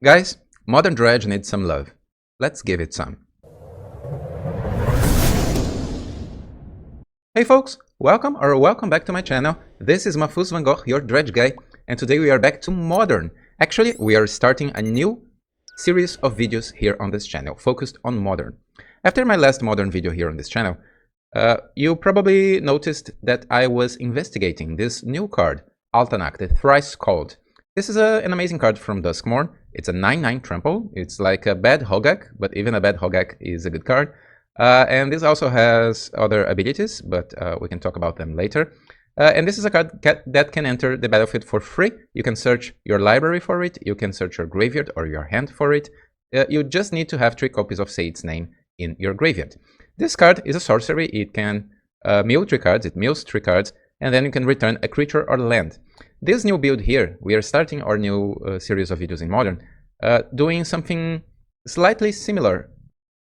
Guys, Modern Dredge needs some love. Let's give it some. Hey folks, welcome back to my channel. This is MahfuzVanGogh, your dredge guy, and today we are back to Modern. Actually, we are starting a new series of videos here on this channel, focused on Modern. After my last Modern video here on this channel, you probably noticed that I was investigating this new card, Altanak, the Thrice-Called. This is an amazing card from Duskmourn. It's a 9/9 trample. It's like a bad Hogak, but even a bad Hogak is a good card. And this also has other abilities, but we can talk about them later. And this is a card that can enter the battlefield for free. You can search your library for it. You can search your graveyard or your hand for it. You just need to have 3 copies of Say Its Name in your graveyard. This card is a sorcery. It can mill 3 cards. It mills 3 cards, and then you can return a creature or land. This new build here, we are starting our new series of videos in Modern, doing something slightly similar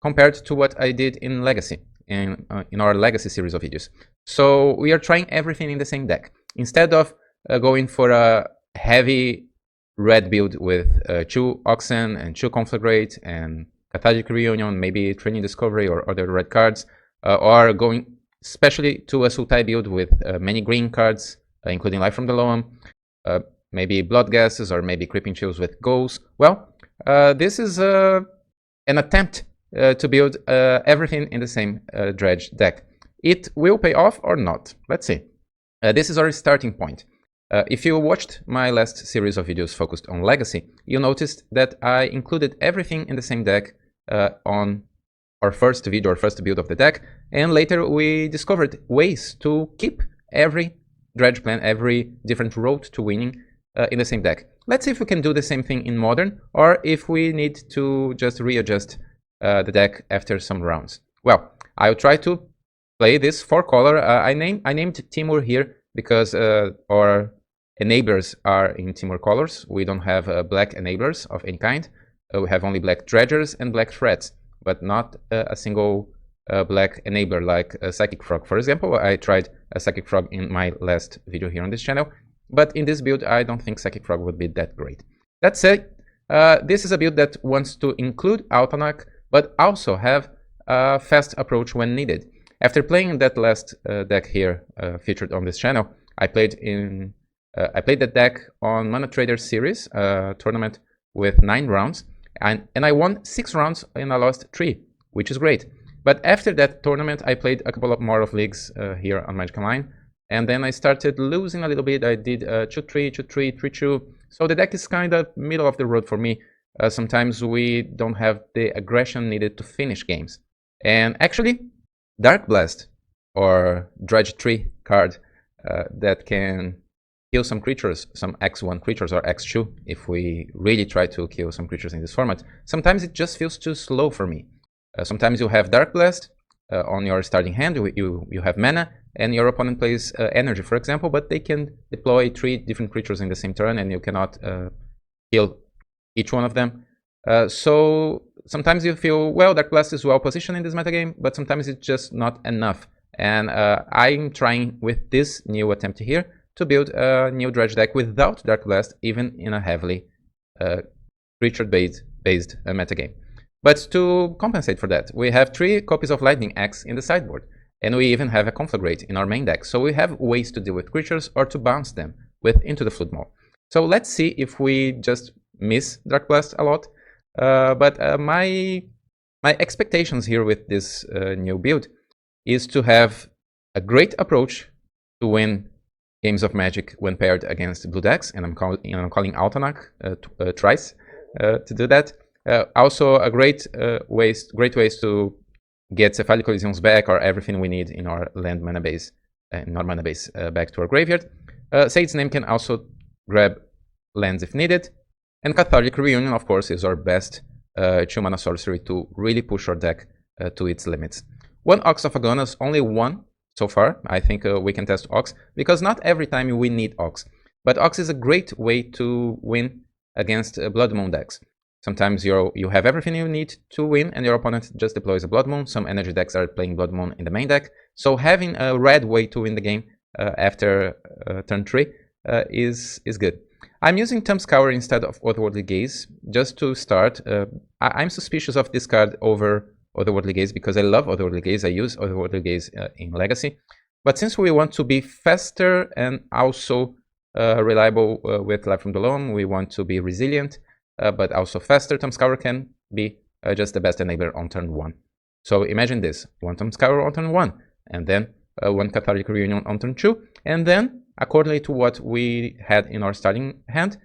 compared to what I did in Legacy, in our Legacy series of videos. So we are trying everything in the same deck. Instead of going for a heavy red build with 2 Oxen and 2 Conflagrate and Cathartic Reunion, maybe Training Discovery or other red cards, or going especially to a Sultai build with many green cards, including Life from the Loam, maybe Blood Gases, or maybe Creeping Chills with Goals. Well, this is an attempt to build everything in the same Dredge deck. It will pay off or not. Let's see. This is our starting point. If you watched my last series of videos focused on Legacy, you noticed that I included everything in the same deck on our first video, or first build of the deck, and later we discovered ways to keep every Dredge plan, every different road to winning in the same deck. Let's see if we can do the same thing in Modern, or if we need to just readjust the deck after some rounds. Well, I'll try to play this 4-color. I named Timur here because our enablers are in Timur colors. We don't have black enablers of any kind. We have only black dredgers and black threats, but not a single black enabler like a Psychic Frog. For example, I tried a Psychic Frog in my last video here on this channel, but in this build I don't think Psychic Frog would be that great. That said, this is a build that wants to include Altanak, but also have a fast approach when needed. After playing that last deck here featured on this channel, I played that deck on Mana Trader series tournament with 9 rounds, and I won 6 rounds and I lost 3, which is great. But after that tournament, I played a couple of more of leagues here on Magic Online, and then I started losing a little bit. I did 2-3, 2-3, 3-2. So the deck is kind of middle of the road for me. Sometimes we don't have the aggression needed to finish games. And actually, Dark Blast, or Dredge 3 card that can kill some creatures, some X1 creatures or X2, if we really try to kill some creatures in this format, sometimes it just feels too slow for me. Sometimes you have Dark Blast on your starting hand, you have mana, and your opponent plays Energy, for example, but they can deploy 3 different creatures in the same turn, and you cannot kill each one of them. So sometimes you feel, well, Dark Blast is well positioned in this metagame, but sometimes it's just not enough. And I'm trying with this new attempt here to build a new Dredge deck without Dark Blast, even in a heavily creature-based metagame. But to compensate for that, we have 3 copies of Lightning Axe in the sideboard, and we even have a Conflagrate in our main deck. So we have ways to deal with creatures or to bounce them with Into the Flood Maw. So let's see if we just miss Dark Blast a lot. But my expectations here with this new build is to have a great approach to win games of Magic when paired against blue decks, and I'm calling Altanak Thrice to do that. Also, a great ways to get Cephalic Coliseums back, or everything we need in our land mana base, back to our graveyard. Say Its Name can also grab lands if needed, and Cathartic Reunion, of course, is our best 2-mana sorcery to really push our deck to its limits. 1 Ox of Agonas, only 1 so far. I think we can test Ox, because not every time we need Ox, but Ox is a great way to win against Blood Moon decks. Sometimes you have everything you need to win, and your opponent just deploys a Blood Moon. Some energy decks are playing Blood Moon in the main deck, so having a red way to win the game after turn 3 is good. I'm using Thumbscour instead of Otherworldly Gaze, just to start. I'm suspicious of this card over Otherworldly Gaze because I love Otherworldly Gaze. I use Otherworldly Gaze in Legacy. But since we want to be faster and also reliable with Life from the Loam, we want to be resilient, but also faster, Thumbscour can be just the best enabler on turn 1. So imagine this, 1 Thumbscour on turn 1, and then 1 Cathartic Reunion on turn 2, and then, accordingly to what we had in our starting hand,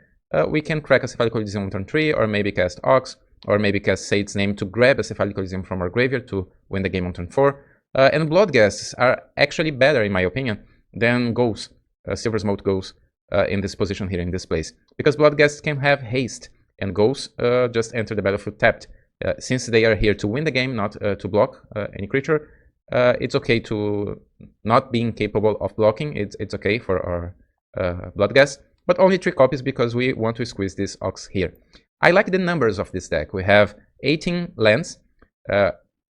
we can crack a Cephalic Coliseum on turn 3, or maybe cast Ox, or maybe cast Sate's Name to grab a Cephalic Coliseum from our graveyard to win the game on turn 4. And Bloodghasts are actually better, in my opinion, than Ghosts, Silver Smoke Ghosts, in this position here, in this place. Because Bloodghasts can have haste, and Ghosts just enter the battlefield tapped. Since they are here to win the game, not to block any creature, it's okay to not being capable of blocking. It's okay for our Bloodghast, but only 3 copies because we want to squeeze this Ox here. I like the numbers of this deck. We have 18 lands,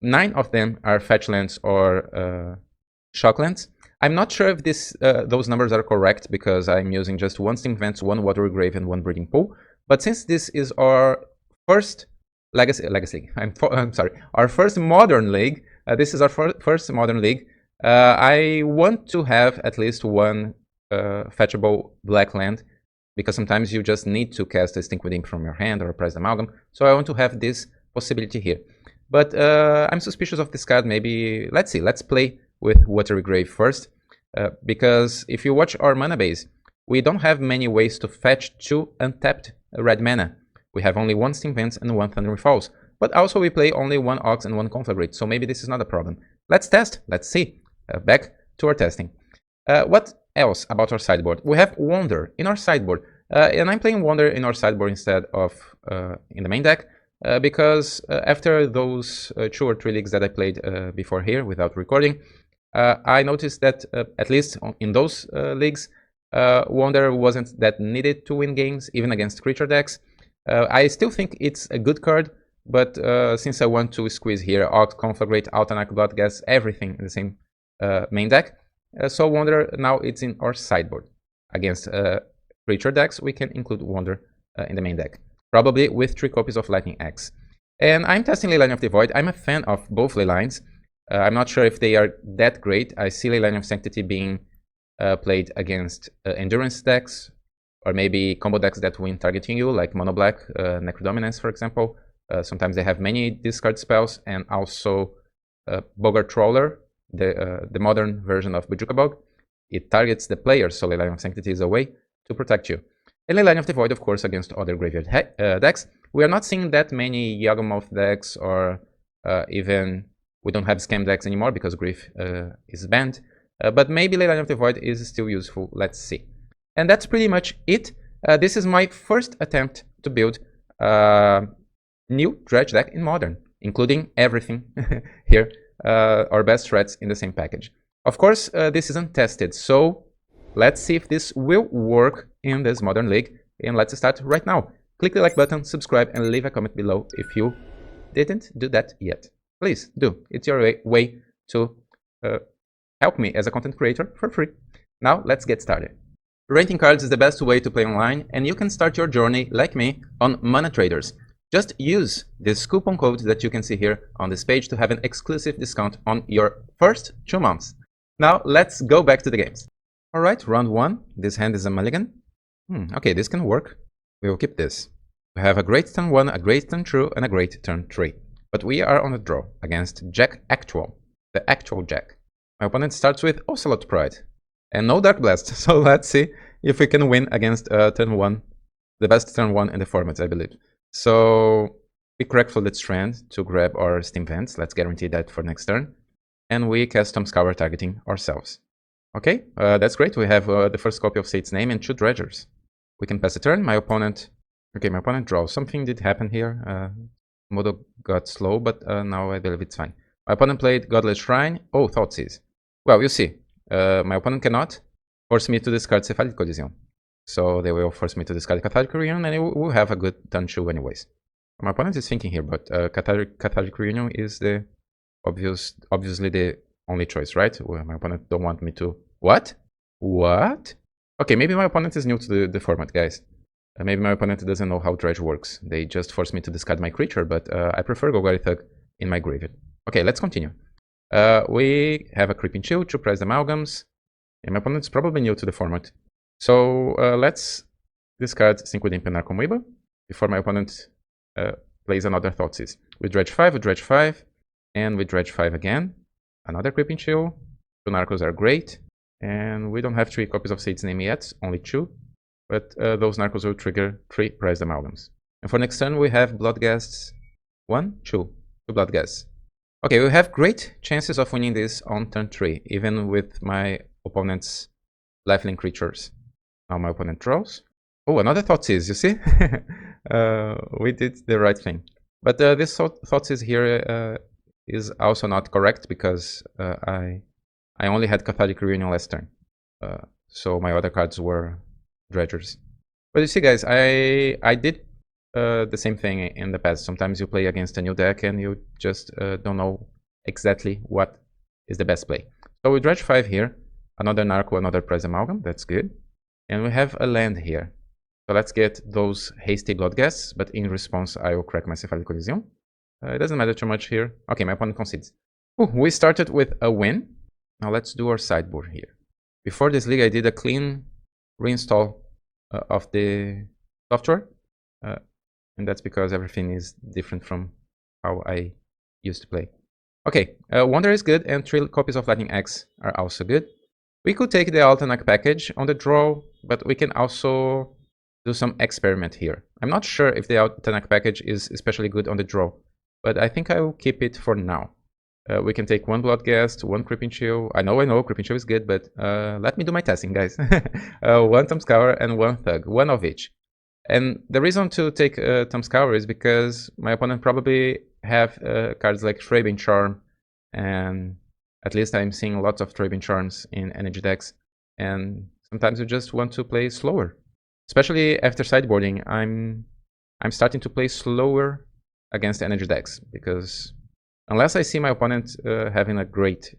9 of them are fetch lands or shock lands. I'm not sure if those numbers are correct because I'm using just 1 Steam Vents, 1 Watery Grave, and 1 Breeding Pool. But since this is our first our first Modern League, this is our first Modern League, I want to have at least 1 fetchable black land, because sometimes you just need to cast a Stinkwood Imp from your hand or a Prized Amalgam, so I want to have this possibility here. But I'm suspicious of this card. Maybe, let's see, let's play with Watery Grave first, because if you watch our mana base, we don't have many ways to fetch 2 untapped red mana. We have only 1 Steam Vents and 1 Thundering Falls, but also we play only 1 Ox and 1 Conflagrate, so maybe this is not a problem. Let's test, let's see. Back to our testing. What else about our sideboard? We have Wander in our sideboard, and I'm playing Wander in our sideboard instead of in the main deck, because after those 2 or 3 leagues that I played before here without recording, I noticed that at least in those leagues, Wander wasn't that needed to win games, even against creature decks. I still think it's a good card, but since I want to squeeze here Ox, Conflagrate, Altanak, Bloodghast, everything in the same main deck, so Wander now it's in our sideboard. Against creature decks, we can include Wander in the main deck, probably with 3 copies of Lightning Axe. And I'm testing Leyline of the Void. I'm a fan of both Leylines. I'm not sure if they are that great. I see Leyline of Sanctity being played against endurance decks, or maybe combo decks that win targeting you, like Mono Black, Necrodominance, for example. Sometimes they have many discard spells, and also Boggart Trawler, the modern version of Bojuka Bog. It targets the player, so Leyline of Sanctity is a way to protect you. And Leyline of the Void, of course, against other graveyard decks. We are not seeing that many Yawgmoth decks, or even we don't have scam decks anymore because Grief is banned. But maybe Leyline of the Void is still useful. Let's see. And that's pretty much it. This is my first attempt to build a new Dredge deck in Modern, including everything here, our best threats in the same package. Of course, this isn't tested, so let's see if this will work in this Modern League. And let's start right now. Click the like button, subscribe, and leave a comment below if you didn't do that yet. Please do. It's your way to help me as a content creator for free. Now, let's get started. Renting cards is the best way to play online, and you can start your journey, like me, on Mana Traders. Just use this coupon code that you can see here on this page to have an exclusive discount on your first 2 months. Now, let's go back to the games. Alright, round 1. This hand is a mulligan. Okay, this can work. We will keep this. We have a great turn 1, a great turn 2, and a great turn 3. But we are on a draw against JackActual, the actual Jack. My opponent starts with Ocelot Pride. And no Dark Blast, so let's see if we can win against turn 1, the best turn 1 in the format, I believe. So we crack Flooded Strand to grab our Steam Vents. Let's guarantee that for next turn. And we cast Thumbscour targeting ourselves. Okay, that's great. We have the first copy of Sate's Name and 2 Dredgers. We can pass a turn. My opponent draws. Something did happen here. Modo got slow, but now I believe it's fine. My opponent played Godless Shrine. Oh, Thoughtseize. Well, you see. My opponent cannot force me to discard Cephalic Coliseum. So they will force me to discard Cathartic Reunion, and it will have a good turn 2 anyways. My opponent is thinking here, but Cathartic Reunion is the obviously the only choice, right? Well, my opponent don't want me to... What? Okay, maybe my opponent is new to the format, guys. Maybe my opponent doesn't know how Dredge works. They just force me to discard my creature, but I prefer Golgari Thug in my graveyard. Okay, let's continue. We have a Creeping Chill, 2 Prized Amalgams, and my opponent's probably new to the format. So let's discard Sync with Imp and Narcomoeba before my opponent plays another Thoughtseize. We dredge 5, and we dredge 5 again. Another Creeping Chill. 2 Narcos are great, and we don't have 3 copies of Sage's Name yet, only 2. But those Narcos will trigger 3 Prized Amalgams. And for next turn we have Bloodghasts 1, 2 Bloodghasts. Okay, we have great chances of winning this on turn 3, even with my opponent's lifelink creatures. Now my opponent draws. Oh, another Thoughtseize, you see? We did the right thing. But this Thoughtseize here is also not correct because I only had Cathartic Reunion last turn. So my other cards were dredgers. But you see, guys, I did the same thing in the past. Sometimes you play against a new deck and you just don't know exactly what is the best play. So we dredge 5 here. Another Narco, another Prized Amalgam. That's good. And we have a land here. So let's get those hasty Bloodghasts, but in response I will crack my Cephalic Coliseum. It doesn't matter too much here. Okay, my opponent concedes. Ooh, we started with a win. Now let's do our sideboard here. Before this league I did a clean reinstall of the software. And that's because everything is different from how I used to play. Okay, Wonder is good and 3 copies of Lightning Axe are also good. We could take the Altanak package on the draw, but we can also do some experiment here. I'm not sure if the Altanak package is especially good on the draw, but I think I will keep it for now. We can take 1 Bloodghast, 1 Creeping Chill. I know Creeping Chill is good, but let me do my testing, guys. 1 Thumbscour and 1 Thug, 1 of each. And the reason to take Thumbscour is because my opponent probably have cards like Thraben Charm, and at least I'm seeing lots of Thraben Charms in energy decks, and sometimes you just want to play slower. Especially after sideboarding, I'm starting to play slower against energy decks, because unless I see my opponent having a great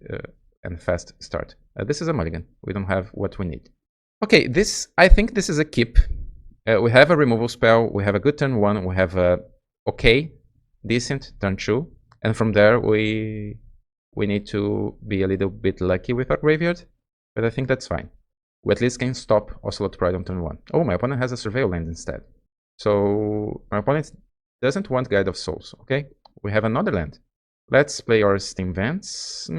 and fast start. This is a mulligan. We don't have what we need. Okay, I think this is a keep. We have a removal spell, we have a good turn 1, we have a okay, decent turn 2, and from there we need to be a little bit lucky with our graveyard, but I think that's fine. We at least can stop Ocelot Pride on turn 1. Oh, my opponent has a Surveil land instead. So my opponent doesn't want Guide of Souls, okay? We have another land. Let's play our Steam Vents.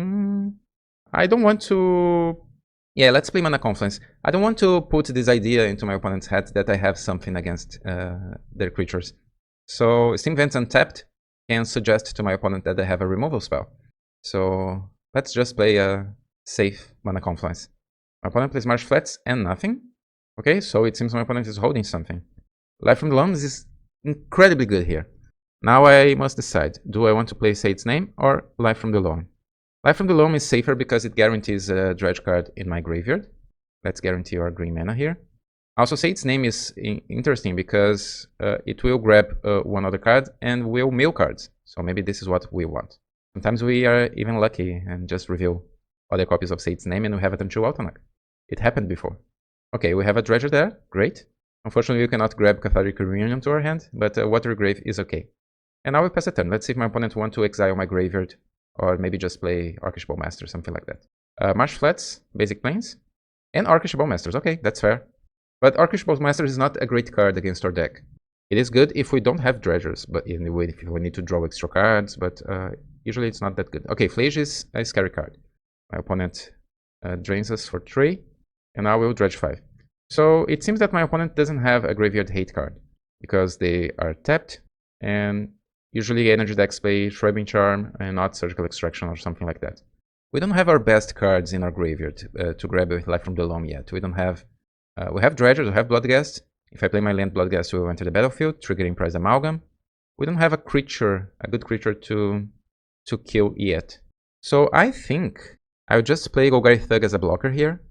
I don't want to... Yeah, let's play Mana Confluence. I don't want to put this idea into my opponent's head that I have something against their creatures. So Steam Vents untapped can suggest to my opponent that they have a removal spell. So let's just play a safe Mana Confluence. My opponent plays Marsh Flats and nothing. Okay, so it seems my opponent is holding something. Life from the Loam is incredibly good here. Now I must decide, do I want to play Sage's Name or Life from the Loam? Life from the Loam is safer because it guarantees a dredge card in my graveyard. Let's guarantee our green mana here. Also, Sage's Name is interesting because it will grab 1 other card and will mill cards. So maybe this is what we want. Sometimes we are even lucky and just reveal other copies of Sage's Name and we have a turn 2 Altanak. It happened before. Okay, we have a dredger there. Great. Unfortunately, we cannot grab Cathartic Reunion to our hand, but Watery Grave is okay. And now we pass a turn. Let's see if my opponent wants to exile my graveyard, or maybe just play Orcish Bowmaster, something like that. Marsh Flats, Basic Plains, and Orcish Bowmasters. Okay, that's fair. But Orcish Bowmaster is not a great card against our deck. It is good if we don't have dredgers, but if we need to draw extra cards, but usually it's not that good. Okay, Flage is a scary card. My opponent drains us for 3, and I will dredge 5. So it seems that my opponent doesn't have a graveyard hate card, because they are tapped, and usually energy decks play Thraben Charm and not Surgical Extraction or something like that. We don't have our best cards in our graveyard to grab with Life from the Loam yet. We don't have... we have Dredgers, we have Bloodghast. If I play my land Bloodghast, we will enter the battlefield, triggering Prized Amalgam. We don't have a creature, a good creature to kill yet. So I think I'll just play Golgari Thug as a blocker here.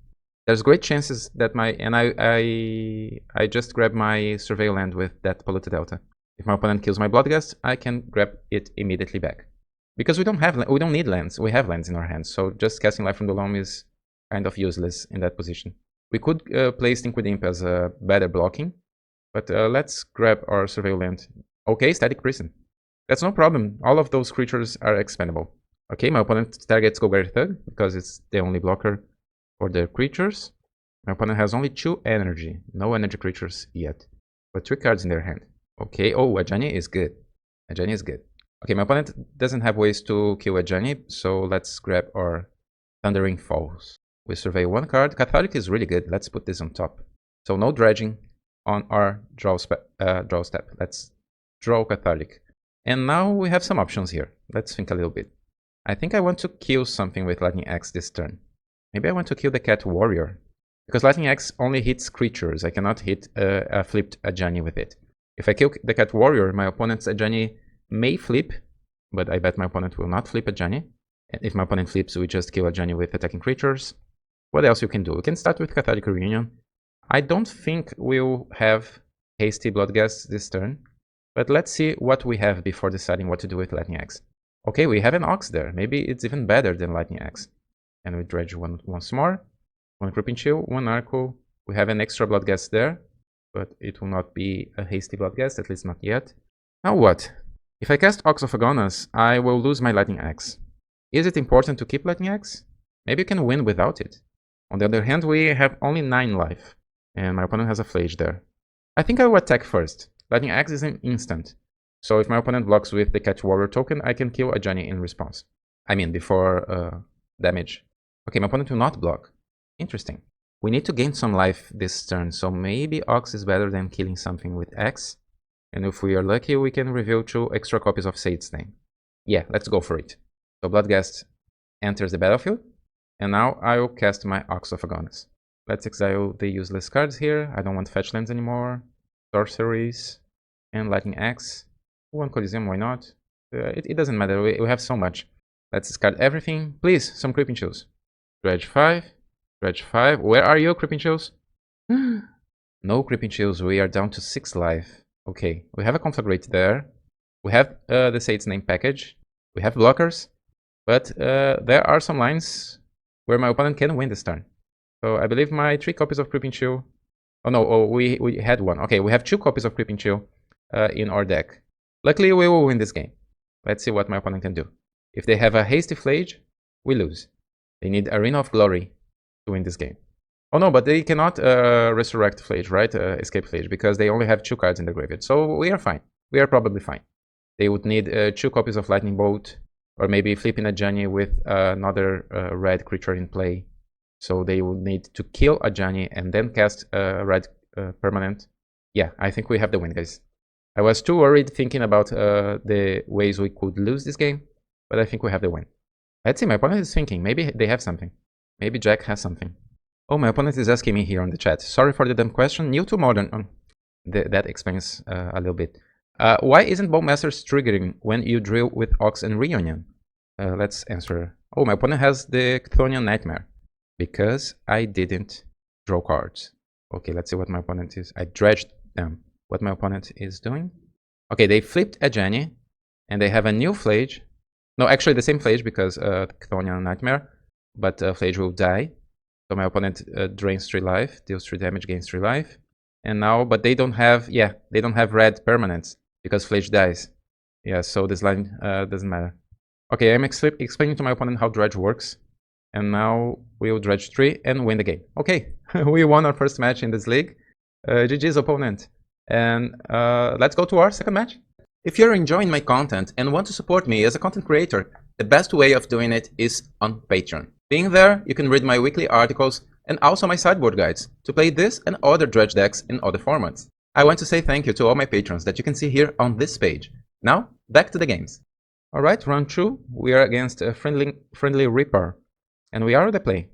There's great chances that my... And I just grab my Surveil land with that Polluted Delta. If my opponent kills my Bloodghast, I can grab it immediately back. Because we don't need lands, we have lands in our hands, so just casting Life from the Loam is kind of useless in that position. We could play Stink with Imp as a better blocking, But let's grab our surveil land. Okay, static prison. That's no problem. All of those creatures are expendable. Okay, my opponent targets Golgari Thug because it's the only blocker for the creatures. My opponent has only 2 energy. No energy creatures yet. But 3 cards in their hand. Okay, oh, Ajani is good. Ajani is good. Okay, my opponent doesn't have ways to kill Ajani, so let's grab our Thundering Falls. We survey 1 card. Catholic is really good. Let's put this on top. So no dredging on our draw step. Let's draw Catholic. And now we have some options here. Let's think a little bit. I think I want to kill something with Lightning Axe this turn. Maybe I want to kill the Cat Warrior. Because Lightning Axe only hits creatures. I cannot hit a flipped Ajani with it. If I kill the Cat Warrior, my opponent's Ajani may flip, but I bet my opponent will not flip Ajani. And if my opponent flips, we just kill Ajani with attacking creatures. What else you can do? We can start with Catholic Reunion. I don't think we'll have Hasty Bloodghast this turn. But let's see what we have before deciding what to do with Lightning Axe. Okay, we have an Ox there. Maybe it's even better than Lightning Axe. And we dredge once more. 1 Creeping Chill, 1 Arco. We have an extra Bloodghast there. But it will not be a Hasty Bloodghast, at least not yet. Now what? If I cast Ox of Agonas, I will lose my Lightning Axe. Is it important to keep Lightning Axe? Maybe you can win without it. On the other hand, we have only 9 life. And my opponent has a Flage there. I think I will attack first. Lightning Axe is an instant. So if my opponent blocks with the Cat Warrior token, I can kill Ajani in response. I mean, before damage. Okay, my opponent will not block. Interesting. We need to gain some life this turn, so maybe Ox is better than killing something with Axe. And if we are lucky, we can reveal 2 extra copies of Sade's Name. Yeah, let's go for it. So Bloodghast enters the battlefield. And now I will cast my Ox of Agonas. Let's exile the useless cards here. I don't want fetch lands anymore. Sorceries. And Lightning Axe. 1 Coliseum, why not? It doesn't matter, we have so much. Let's discard everything. Please, some Creeping Chills. Dredge 5. Dredge 5. Where are you, Creeping Chills? No Creeping Chills, we are down to 6 life. Okay, we have a Conflagrate there. We have the Sade's Name package. We have blockers. But there are some lines where my opponent can win this turn. So I believe my 3 copies of Creeping Chill... Oh no, we had 1. Okay, we have 2 copies of Creeping Chill in our deck. Luckily, we will win this game. Let's see what my opponent can do. If they have a Hasty Flage, we lose. They need Arena of Glory to win this game. Oh no, but they cannot resurrect Flage, right? Escape Flage, because they only have 2 cards in the graveyard. So we are fine. We are probably fine. They would need 2 copies of Lightning Bolt, or maybe flipping a Ajani with another red creature in play. So they would need to kill Ajani and then cast a red permanent. Yeah, I think we have the win, guys. I was too worried thinking about the ways we could lose this game, but I think we have the win. Let's see, my opponent is thinking. Maybe they have something. Maybe Jack has something. Oh, my opponent is asking me here on the chat. Sorry for the dumb question. New to Modern. That explains a little bit. Why isn't Bowmasters triggering when you drill with Ox and Reunion? Let's answer. Oh, my opponent has the Chthonian Nightmare. Because I didn't draw cards. Okay, let's see what my opponent is. I dredged them. What my opponent is doing. Okay, they flipped Ajani. And they have a new Flage. No, actually the same Flage because Chthonian Nightmare. But Flage will die. So my opponent drains 3 life. Deals 3 damage, gains 3 life. And now, but they don't have, yeah, they don't have red permanents. Because Flage dies. Yeah, so this line doesn't matter. Okay, I'm explaining to my opponent how Dredge works. And now we'll Dredge 3 and win the game. Okay, we won our first match in this league. GG's opponent. And let's go to our second match. If you're enjoying my content and want to support me as a content creator, the best way of doing it is on Patreon. Being there, you can read my weekly articles and also my sideboard guides to play this and other Dredge decks in other formats. I want to say thank you to all my patrons that you can see here on this page. Now, back to the games. Alright, round 2. We are against a friendly Reaper. And we are at the play.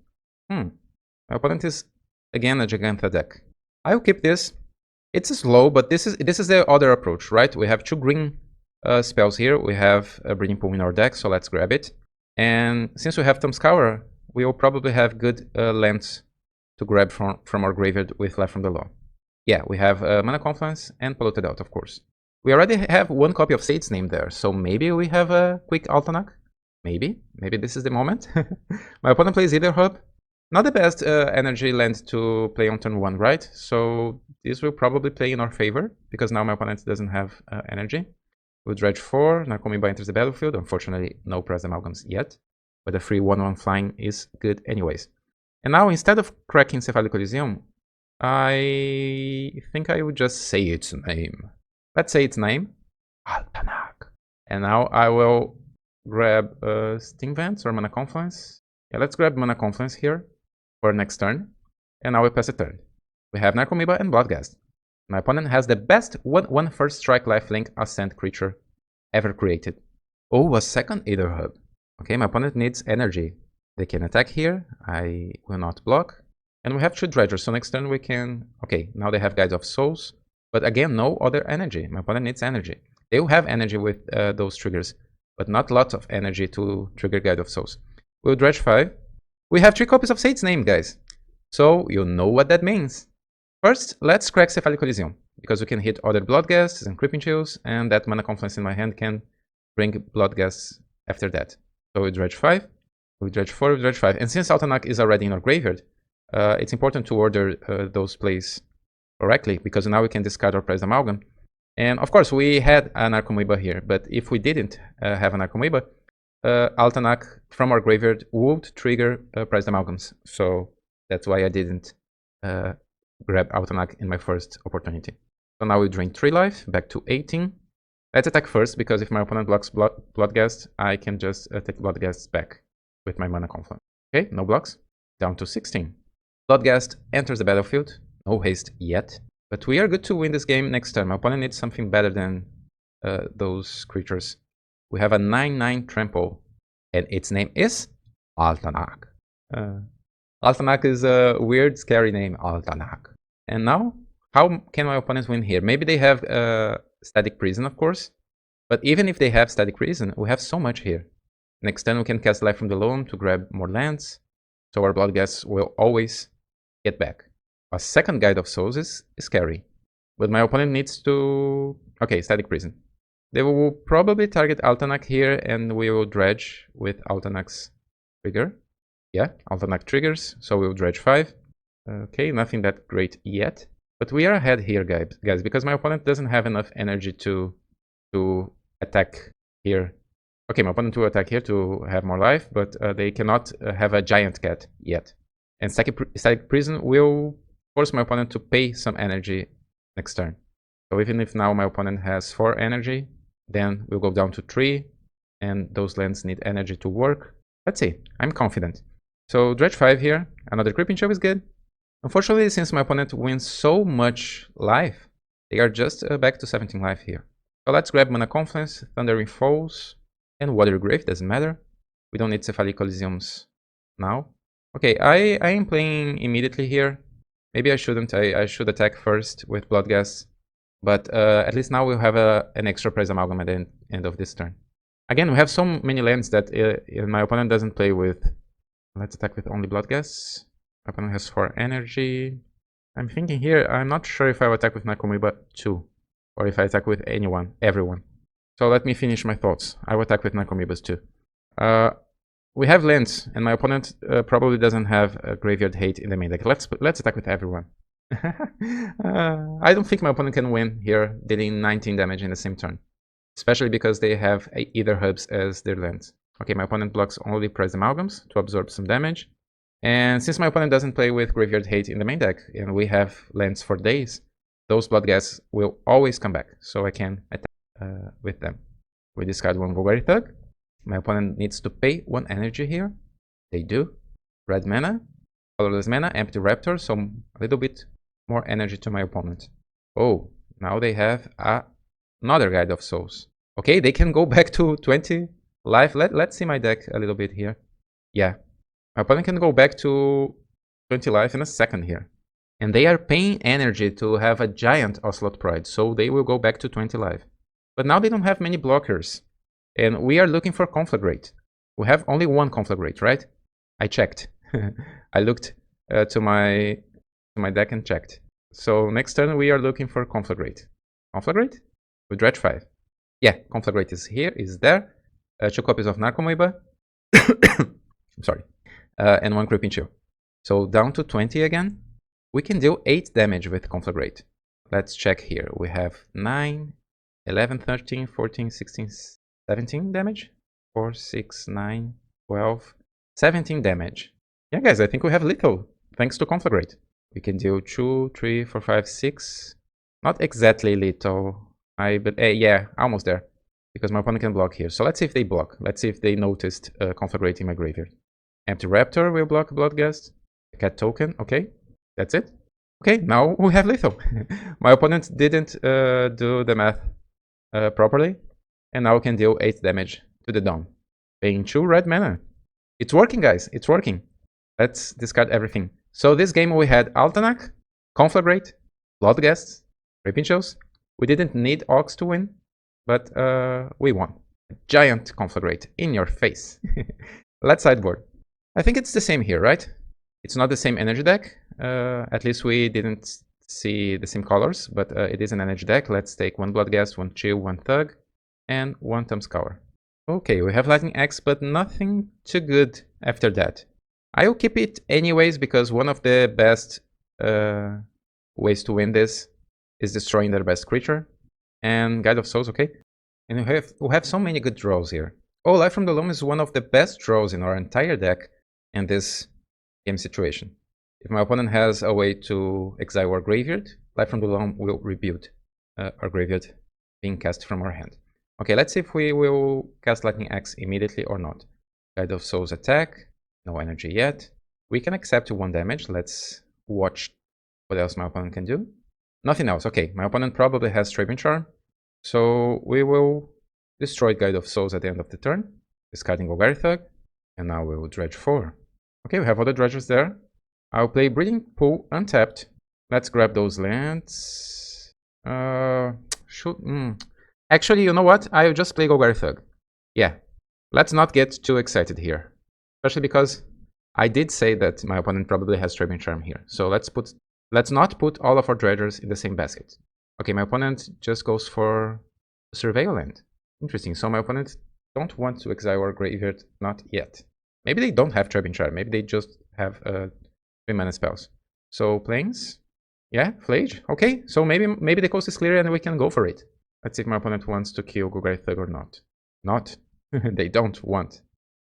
My opponent is again a Giganta deck. I will keep this. It's slow, but this is the other approach, right? We have 2 green spells here. We have a Breeding Pool in our deck, so let's grab it. And since we have Thumbscour, we will probably have good lands to grab from our graveyard with Left from the Law. Yeah, we have Mana Confluence and Polluted Out, of course. We already have 1 copy of Sade's Name there, so maybe we have a quick Altanak. Maybe this is the moment. My opponent plays either Hub. Not the best energy land to play on turn 1, right? So this will probably play in our favor, because now my opponent doesn't have energy. We'll dredge 4, Narcomoeba enters the battlefield. Unfortunately, no Prize Amalgams yet, but the free 1/1 flying is good anyways. And now, instead of cracking Cephalic Coliseum, I think I would just say its name. Let's say its name, Altanak. And now I will grab Steam Vents or Mana Confluence. Yeah, let's grab Mana Confluence here for next turn. And now we pass a turn. We have Narcomoeba and Bloodghast. My opponent has the best 1/1 first strike lifelink ascent creature ever created. Oh, a second Aether Hub. Okay, my opponent needs energy. They can attack here. I will not block. And we have 2 Dredgers, so next turn we can... Okay, now they have Guides of Souls. But again, no other energy. My opponent needs energy. They will have energy with those triggers, but not lots of energy to trigger Guide of Souls. We'll dredge 5. We have 3 copies of Sage's Name, guys. So you know what that means. First, let's crack Cephalic Coliseum, because we can hit other Bloodghasts and Creeping Chills, and that Mana Confluence in my hand can bring Bloodghasts after that. So we dredge 5, we dredge 4, we dredge 5. And since Altanak is already in our graveyard, it's important to order those plays correctly, because now we can discard our Prized Amalgam. And of course, we had an Narcomoeba here, but if we didn't have an Narcomoeba, Altanak from our graveyard would trigger Prized Amalgams. So that's why I didn't grab Altanak in my first opportunity. So now we drain 3 life, back to 18. Let's attack first, because if my opponent blocks Bloodghast, I can just take Bloodghast back with my Mana Confluence. Okay, no blocks. Down to 16. Bloodghast enters the battlefield. No haste yet. But we are good to win this game next turn. My opponent needs something better than those creatures. We have a 9/9 trample, and its name is Altanak. Altanak is a weird, scary name, Altanak. And now, how can my opponents win here? Maybe they have Static Prison, of course. But even if they have Static Prison, we have so much here. Next turn, we can cast Life from the Loam to grab more lands. So our Bloodghasts will always get back. A second Guide of Souls is scary. But my opponent needs to... Okay, Static Prison. They will probably target Altanak here, and we will dredge with Altanak's trigger. Yeah, Altanak triggers, so we'll dredge 5. Okay, nothing that great yet. But we are ahead here, guys, because my opponent doesn't have enough energy to attack here. Okay, my opponent will attack here to have more life, but they cannot have a Giant Cat yet. And Static Prison will force my opponent to pay some energy next turn. So even if now my opponent has 4 energy, then we'll go down to 3, and those lands need energy to work. Let's see, I'm confident. So dredge 5 here, another Creeping Chill is good. Unfortunately, since my opponent wins so much life, they are just back to 17 life here. So let's grab Mana Confluence, Thundering Falls, and Water Grave, doesn't matter. We don't need Cephalic Coliseums now. Okay, I am playing immediately here. Maybe I shouldn't, I should attack first with Bloodghast. But at least now we'll have an extra Prize Amalgam at the end of this turn. Again, we have so many lands that my opponent doesn't play with. Let's attack with only Bloodghasts. My opponent has 4 energy. I'm thinking here, I'm not sure if I will attack with Narcomoeba too, or if I attack with everyone. So let me finish my thoughts. I will attack with Narcomoebas too. We have lands, and my opponent probably doesn't have a Graveyard Hate in the main deck. Let's attack with everyone. I don't think my opponent can win here, dealing 19 damage in the same turn, especially because they have Aether Hubs as their lands. Okay, my opponent blocks only Prized Amalgams to absorb some damage. And since my opponent doesn't play with Graveyard Hate in the main deck, and we have lands for days, those Bloodghasts will always come back, so I can attack with them. We discard 1 Golgari Thug. My opponent needs to pay 1 energy here. They do. Red mana, colorless mana, Empty Raptor, so a little bit more energy to my opponent. Oh, now they have another Guide of Souls. Okay, they can go back to 20 life. Let's see my deck a little bit here. Yeah, my opponent can go back to 20 life in a second here. And they are paying energy to have a giant Ocelot Pride, so they will go back to 20 life. But now they don't have many blockers. And we are looking for Conflagrate. We have only 1 Conflagrate, right? I checked. I looked to my deck and checked. So next turn we are looking for Conflagrate. Conflagrate? We dredge 5. Yeah, Conflagrate is there. 2 copies of Narcomoeba. I'm sorry. And 1 Creeping Chill. So down to 20 again. We can deal 8 damage with Conflagrate. Let's check here. We have 9, 11, 13, 14, 16, 17 damage. 4, 6, 9, 12, 17 damage. Yeah, guys, I think we have lethal, thanks to Conflagrate. We can deal 2, 3, 4, 5, 6. Not exactly lethal. But yeah, almost there. Because my opponent can block here. So let's see if they block. Let's see if they noticed Conflagrate in my graveyard. Empty Raptor will block Bloodghast. Cat token, okay. That's it. Okay, now we have lethal. My opponent didn't do the math properly. And now we can deal 8 damage to the Dawn. Paying 2 red mana. It's working, guys. It's working. Let's discard everything. So this game we had Altanak, Conflagrate, Bloodghast, Raping Chills. We didn't need Ox to win, but we won. A giant Conflagrate in your face. Let's sideboard. I think it's the same here, right? It's not the same energy deck. At least we didn't see the same colors, but it is an energy deck. Let's take 1 Bloodghast, 1 Chill, 1 Thug, and 1 Thumbscour. Okay, we have Lightning Axe, but nothing too good after that. I'll keep it anyways, because one of the best ways to win this is destroying their best creature. And Guide of Souls, okay. And we have so many good draws here. Oh, Life from the Loam is one of the best draws in our entire deck in this game situation. If my opponent has a way to exile our graveyard, Life from the Loam will rebuild our graveyard being cast from our hand. Okay, let's see if we will cast Lightning Axe immediately or not. Guide of Souls attack. No energy yet. We can accept 1 damage. Let's watch what else my opponent can do. Nothing else. Okay, my opponent probably has Scraping Charm. So we will destroy Guide of Souls at the end of the turn, discarding Golgari Thug. And now we will dredge 4. Okay, we have other dredgers there. I'll play Breeding Pool untapped. Let's grab those lands. Actually, you know what? I'll just play Golgari Thug. Yeah, let's not get too excited here. Especially because I did say that my opponent probably has Scraping Charm here. So let's not put all of our dredgers in the same basket. Okay, my opponent just goes for Surveil Land. Interesting. So my opponent don't want to exile our graveyard, not yet. Maybe they don't have Scraping Charm. Maybe they just have 3 mana spells. So Plains, yeah, Flage. Okay, so maybe the coast is clear and we can go for it. Let's see if my opponent wants to kill Golgari Thug or not. Not. They don't want.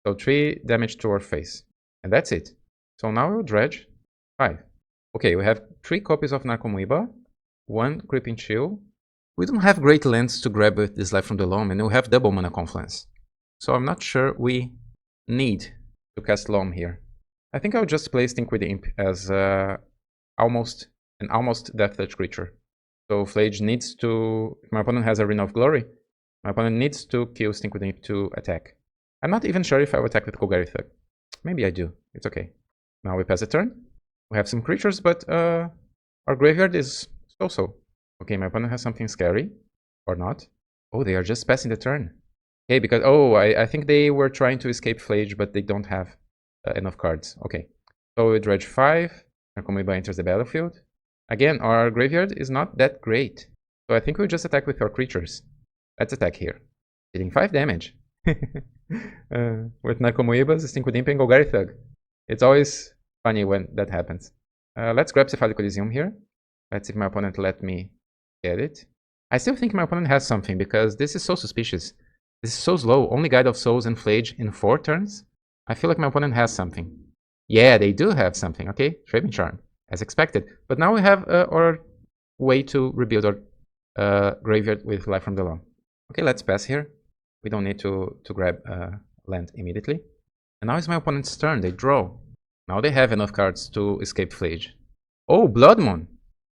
So 3 damage to our face. And that's it. So now we'll dredge 5. Okay, we have 3 copies of Narcomoeba, 1 Creeping Chill. We don't have great lands to grab with this Life from the Loam, and we have double mana Confluence. So I'm not sure we need to cast Loam here. I think I'll just play Stink with the Imp as almost Death Touch creature. So Flage needs to, if my opponent has Arena of Glory, my opponent needs to kill Stink with the Imp to attack. I'm not even sure if I will attack with Golgari Thug. Maybe I do. It's okay. Now we pass the turn. We have some creatures, but our graveyard is so-so. Okay, my opponent has something scary. Or not. Oh, they are just passing the turn. Okay, because, oh, I think they were trying to escape Flage, but they don't have enough cards. Okay. So we dredge 5. Narcomoeba enters the battlefield. Again, our graveyard is not that great. So I think we'll just attack with our creatures. Let's attack here. Dealing 5 damage. With Narcomoebas, Stink with Imp, and Golgari Thug. It's always funny when that happens. Let's grab Cephalic Elysium here. Let's see if my opponent let me get it. I still think my opponent has something, because this is so suspicious. This is so slow. Only Guide of Souls and Flage in 4 turns. I feel like my opponent has something. Yeah, they do have something. Okay, Scraping Charm, as expected. But now we have our way to rebuild our graveyard with Life from the Loam. Okay, let's pass here. We don't need to grab land immediately. And now it's my opponent's turn. They draw. Now they have enough cards to escape Flage. Oh, Blood Moon.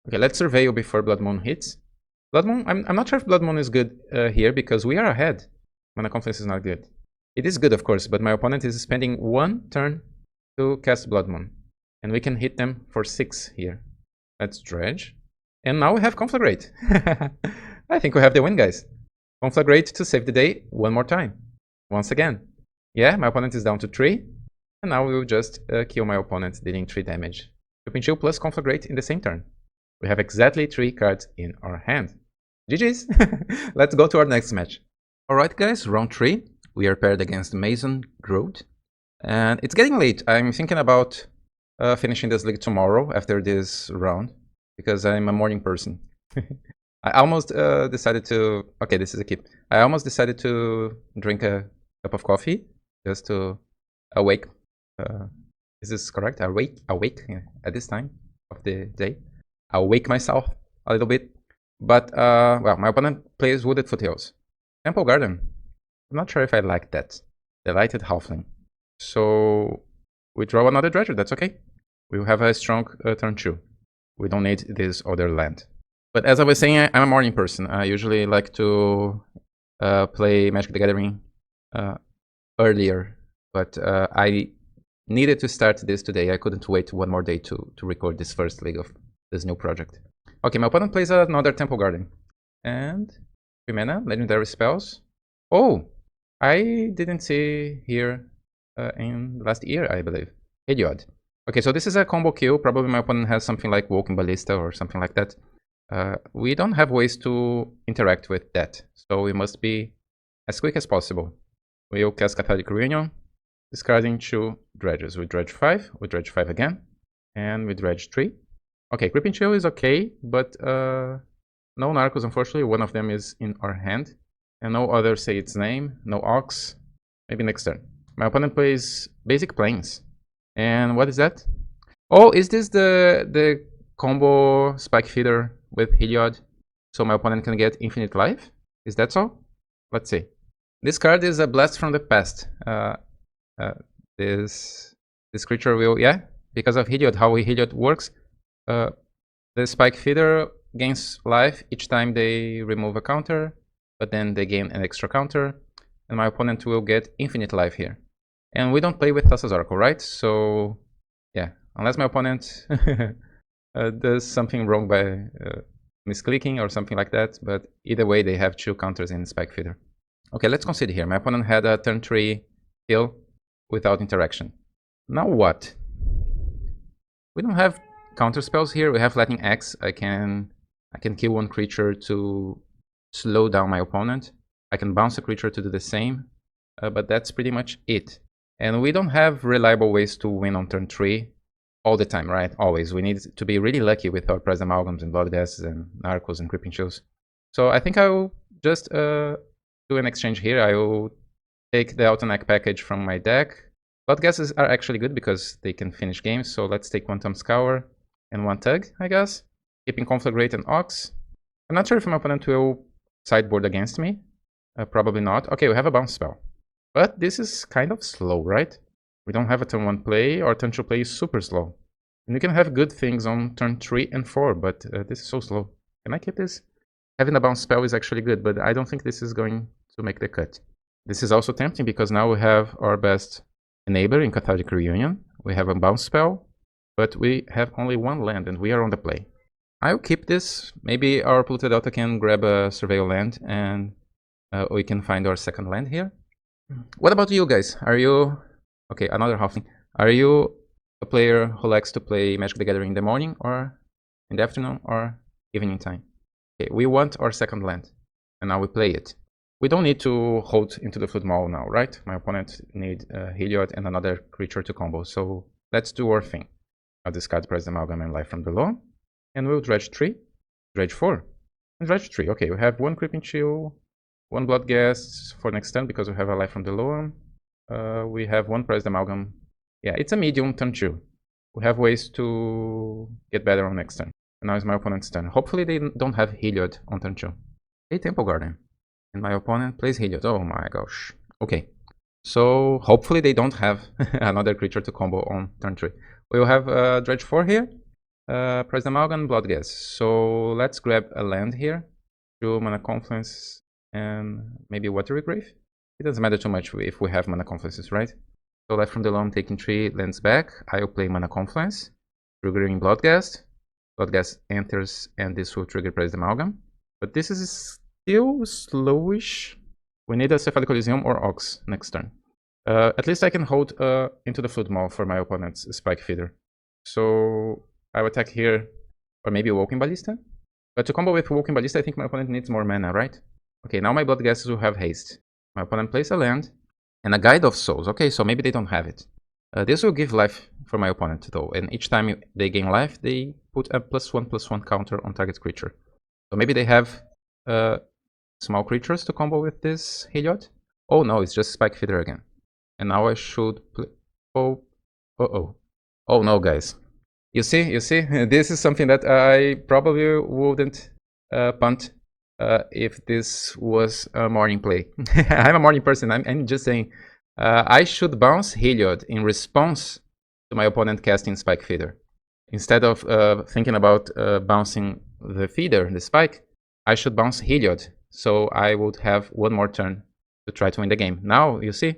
Okay, let's Surveil before Blood Moon hits. Blood Moon, I'm not sure if Blood Moon is good here, because we are ahead. Mana Confluence is not good. It is good, of course, but my opponent is spending 1 turn to cast Blood Moon. And we can hit them for 6 here. Let's dredge. And now we have Conflagrate. I think we have the win, guys. Conflagrate to save the day one more time. Once again. Yeah, my opponent is down to 3. And now we will just kill my opponent, dealing 3 damage. Creeping Chill plus Conflagrate in the same turn. We have exactly 3 cards in our hand. GG's! Let's go to our next match. Alright guys, round 3. We are paired against masongrode. And it's getting late. I'm thinking about finishing this league tomorrow after this round because I'm a morning person. I almost decided to... Okay, this is a keep. I almost decided to drink a cup of coffee just to awake. Is this correct? Awake at this time of the day. Awake myself a little bit. But, well, my opponent plays Wooded Foothills. Temple Garden. I'm not sure if I like that. Delighted Halfling. So, we draw another Dredger, that's okay. We will have a strong turn 2. We don't need this other land. But as I was saying, I'm a morning person. I usually like to play Magic the Gathering earlier. But I needed to start this today. I couldn't wait one more day to record this first league of this new project. Okay, my opponent plays another Temple Garden. And 3 mana, legendary spells. Oh, I didn't see here in last year, I believe. Heliod. Okay, so this is a combo kill. Probably my opponent has something like Walking Ballista or something like that. We don't have ways to interact with that, so we must be as quick as possible. We'll cast Cathartic Reunion, discarding 2 dredges. We dredge 5, we dredge 5 again, and we dredge 3. Okay, Creeping Chill is okay, but no Narcos, unfortunately. One of them is in our hand, and no other say its name, no Ox. Maybe next turn. My opponent plays Basic Plains. And what is that? Oh, is this the combo Spike Feeder with Heliod? So my opponent can get infinite life? Is that so? Let's see. This card is a Blast from the Past. This creature will, yeah, because of Heliod, how Heliod works, the Spike Feeder gains life each time they remove a counter, but then they gain an extra counter, and my opponent will get infinite life here. And we don't play with Thassa's Oracle, right? So, yeah, unless my opponent does something wrong by misclicking or something like that, but either way, they have 2 counters in Spike Feeder. Okay, let's consider here. My opponent had a turn 3 kill without interaction. Now what? We don't have counter spells here. We have Lightning Axe. I can kill 1 creature to slow down my opponent. I can bounce a creature to do the same, but that's pretty much it. And we don't have reliable ways to win on turn 3 all the time, right? Always. We need to be really lucky with our Press Amalgams and Bloodgases and Narcos and Creeping Chills. So I think I will just do an exchange here. I will take the Altanak package from my deck. Bloodgases are actually good because they can finish games. So let's take 1 Thumb Scour and 1 Tug, I guess. Keeping Conflagrate and Ox. I'm not sure if my opponent will sideboard against me. Probably not. Okay, we have a bounce spell. But this is kind of slow, right? We don't have a turn 1 play. Our turn 2 play is super slow. And you can have good things on turn 3 and 4, but this is so slow. Can I keep this? Having a bounce spell is actually good, but I don't think this is going to make the cut. This is also tempting because now we have our best enabler in Cathartic Reunion. We have a bounce spell, but we have only 1 land and we are on the play. I'll keep this. Maybe our Polluted Delta can grab a Surveil land and we can find our second land here. What about you guys? Are you... Okay, another halfling. Are you a player who likes to play Magic the Gathering in the morning or in the afternoon or evening time? Okay, we want our second land and now we play it. We don't need to hold into the Flood Maul now, right? My opponent need Heliod and another creature to combo, so let's do our thing. I'll discard Press Amalgam and Life from Below, and we'll dredge 3, dredge 4, and dredge 3. Okay, we have 1 Creeping Chill, 1 Bloodghast for next turn because we have a Life from Below. We have 1 Pressed Amalgam. Yeah, it's a medium turn 2. We have ways to get better on next turn. And now is my opponent's turn. Hopefully they don't have Heliod on turn 2. A Temple Garden. And my opponent plays Heliod. Oh my gosh. Okay. So hopefully they don't have another creature to combo on turn 3. We'll have Dredge 4 here. Press Amalgam, Bloodghast. So let's grab a land here. 2 Mana Confluence and maybe Watery Grave. It doesn't matter too much if we have Mana Confluences, right? So Life from the Loam taking 3 lands back. I'll play Mana Confluence, triggering Bloodghast. Bloodghast enters and this will trigger Press Amalgam. But this is still slowish. We need a Cephalic Coliseum or Ox next turn. At least I can hold into the Flood Maul for my opponent's Spike Feeder. So I'll attack here, or maybe Walking Ballista. But to combo with Walking Ballista, I think my opponent needs more mana, right? Okay, now my Bloodghast will have haste. My opponent plays a land and a Guide of Souls. Okay, so maybe they don't have it. This will give life for my opponent though, and each time they gain life, they put a +1/+1 counter on target creature. So maybe they have small creatures to combo with this Heliod. Oh no, it's just Spike Feeder again. And now I should play... Oh, oh no, guys. You see, this is something that I probably wouldn't punt if this was a morning play. I'm a morning person. I'm just saying I should bounce Heliod in response to my opponent casting Spike Feeder. Instead of thinking about bouncing the feeder, the spike, I should bounce Heliod, so I would have one more turn to try to win the game. Now, you see,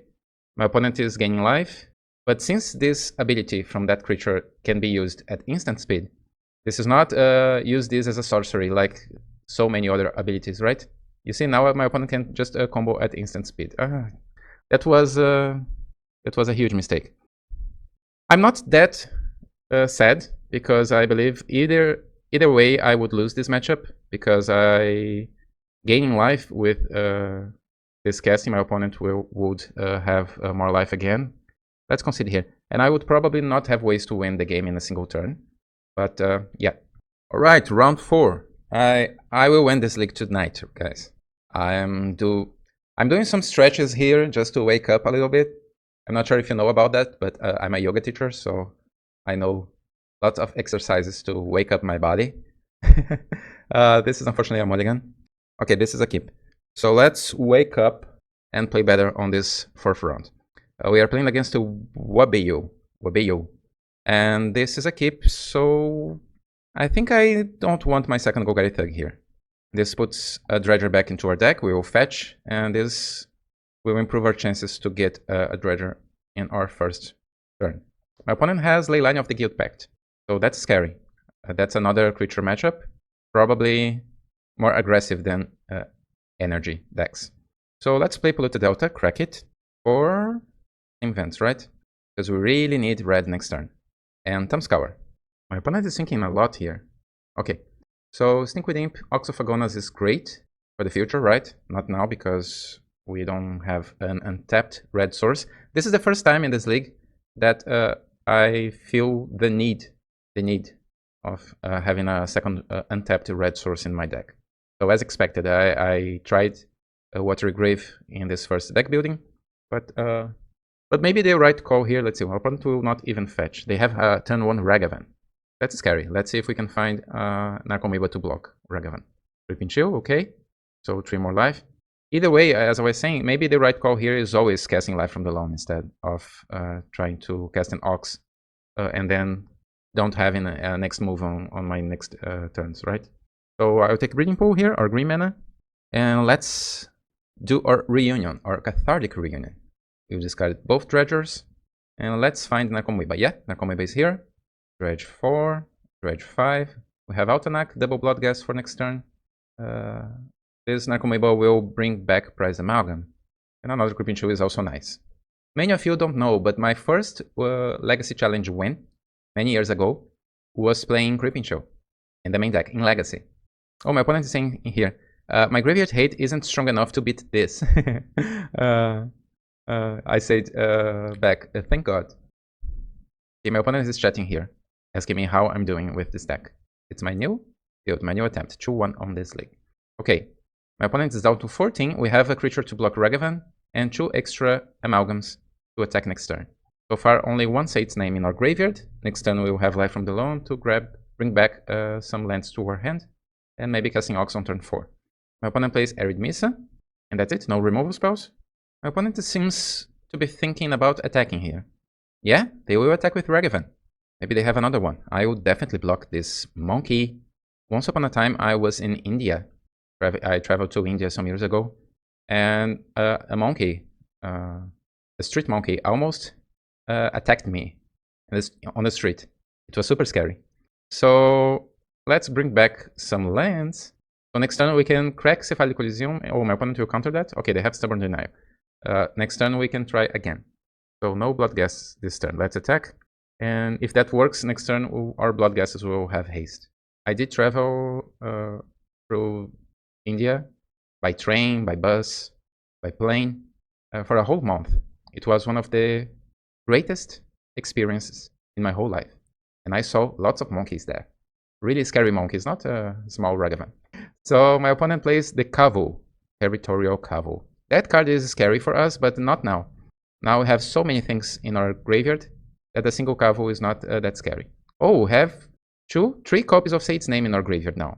my opponent is gaining life, but since this ability from that creature can be used at instant speed, this is not use this as a sorcery like so many other abilities, right? You see, now my opponent can just combo at instant speed. That was a huge mistake. I'm not that sad, because I believe either way I would lose this matchup, because I gaining life with this casting, my opponent would have more life again. Let's concede here, and I would probably not have ways to win the game in a single turn. But yeah. All right, round 4. I will win this league tonight, guys. I'm doing some stretches here just to wake up a little bit. I'm not sure if you know about that, but I'm a yoga teacher, so I know lots of exercises to wake up my body. This is unfortunately a mulligan. Okay, this is a keep. So let's wake up and play better on this 4th round. We are playing against a Wabeyo. And this is a keep, so I think I don't want my second Golgari Thug here. This puts a Dredger back into our deck, we will fetch, and this will improve our chances to get a Dredger in our first turn. My opponent has Leyline of the Guild Pact, so that's scary. That's another creature matchup, probably more aggressive than energy decks. So let's play Polluted Delta, crack it, or Invents, right? Because we really need red next turn. And Thumbscour. My opponent is thinking a lot here. Okay, so Stinkweed Imp, Oxophagonas is great for the future, right? Not now, because we don't have an untapped red source. This is the first time in this league that I feel the need of having a second untapped red source in my deck. So as expected, I tried Watery Grave in this first deck building, but maybe the right call here. Let's see, our opponent will not even fetch. They have turn 1 Ragavan. That's scary. Let's see if we can find Narcomoeba to block Ragavan. Creeping Chill, okay. So 3 more life. Either way, as I was saying, maybe the right call here is always casting life from the lawn instead of trying to cast an Ox and then don't having a next move on my next turns, right? So I'll take Breeding Pool here, or Green Mana, and let's do our reunion, or Cathartic Reunion. We've discarded both Dredgers, and let's find Narcomoeba. Yeah, Narcomoeba is here. Dredge 4, Dredge 5. We have Altanak, double Bloodghast for next turn. This Narcomoeba will bring back Prize Amalgam. And another Creeping Chill is also nice. Many of you don't know, but my first Legacy Challenge win, many years ago, was playing Creeping Chill in the main deck, in Legacy. Oh, my opponent is saying here, my Graveyard Hate isn't strong enough to beat this. I said back, thank God. Okay, my opponent is chatting here, asking me how I'm doing with this deck. It's my new build, my new attempt, 2-1 on this league. Okay, my opponent is down to 14. We have a creature to block Ragavan and 2 extra Amalgams to attack next turn. So far, only one Sate's Name in our graveyard. Next turn, we will have Life from the Loan to bring back some lands to our hand, and maybe casting Ox on turn 4. My opponent plays Arid Mesa, and that's it, no removal spells. My opponent seems to be thinking about attacking here. Yeah, they will attack with Ragavan. Maybe they have another one. I would definitely block this monkey. Once upon a time, I was in India. I traveled to India some years ago, and a monkey, a street monkey, almost attacked me on the street. It was super scary. So let's bring back some lands. So next turn we can crack Cephalic Coliseum. Oh, my opponent will counter that. Okay, they have Stubborn Denial. Next turn we can try again. So no Bloodghast this turn. Let's attack. And if that works, next turn our Bloodghasts will have haste. I did travel through India by train, by bus, by plane for a whole month. It was one of the greatest experiences in my whole life. And I saw lots of monkeys there. Really scary monkeys, not a small ragavan. So my opponent plays the Kavu, Territorial Kavu. That card is scary for us, but not now. Now we have so many things in our graveyard that a single Kavu is not that scary. Oh, we have 3 copies of Sate's Name in our graveyard now.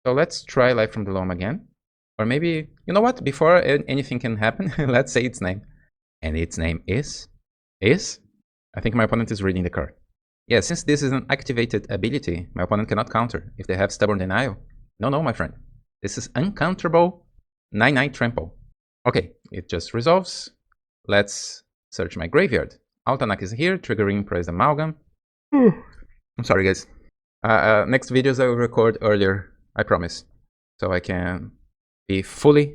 So let's try Life from the Loam again. Or maybe, you know what, before anything can happen, let's say its name. And its name is? I think my opponent is reading the card. Yeah, since this is an activated ability, my opponent cannot counter if they have Stubborn Denial. No, my friend. This is uncounterable 9/9 trample. Okay, it just resolves. Let's search my graveyard. Altanak is here, triggering Praise Amalgam. I'm sorry, guys. Next videos I will record earlier, I promise. So I can be fully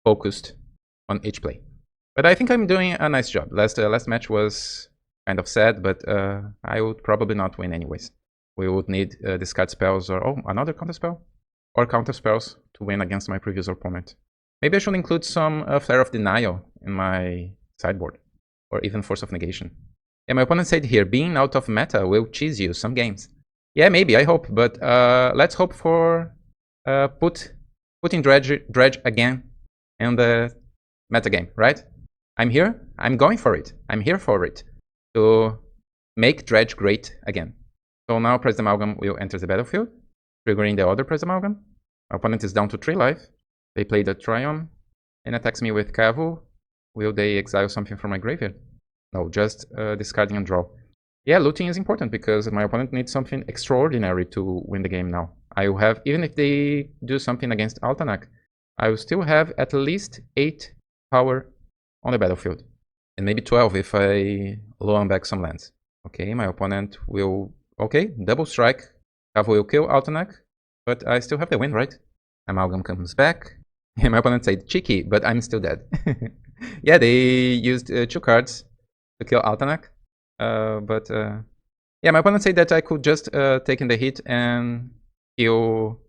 focused on each play. But I think I'm doing a nice job. Last match was kind of sad, but I would probably not win anyways. We would need discard spells or another counter spell or counter spells to win against my previous opponent. Maybe I should include some Flare of Denial in my sideboard, or even Force of Negation. Yeah, my opponent said here, being out of meta will cheese you some games. Yeah, maybe, I hope, but let's hope for putting Dredge again in the meta game, right? I'm here, I'm going for it, I'm here for it, to make Dredge great again. So now Praise Amalgam will enter the battlefield, triggering the other Praise Amalgam. My opponent is down to 3 life. They play the Triumph and attacks me with Kavu. Will they exile something from my graveyard? No, just discarding and draw. Yeah, looting is important because my opponent needs something extraordinary to win the game now. I will have, even if they do something against Altanak, I will still have at least 8 power on the battlefield. And maybe 12 if I loan back some lands. Okay, my opponent will... Okay, double strike. Kavu will kill Altanak, but I still have the win, right? Amalgam comes back. And my opponent said cheeky, but I'm still dead. Yeah, they used 2 cards to kill Altanak. Yeah, my opponent said that I could just take in the hit and kill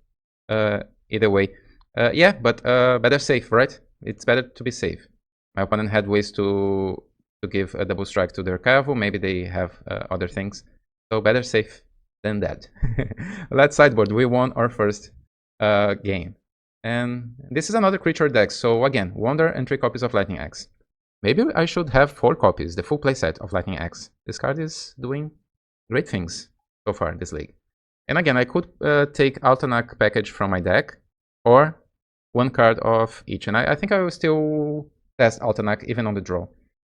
either way. Yeah, but better safe, right? It's better to be safe. My opponent had ways to give a double strike to their Kavu. Maybe they have other things. So better safe than dead. Let's sideboard. We won our first game. And this is another creature deck. So again, Wonder and 3 copies of Lightning Axe. Maybe I should have 4 copies, the full playset of Lightning Axe. This card is doing great things so far in this league. And again, I could take Altanak package from my deck, or 1 card of each. And I think I will still test Altanak even on the draw.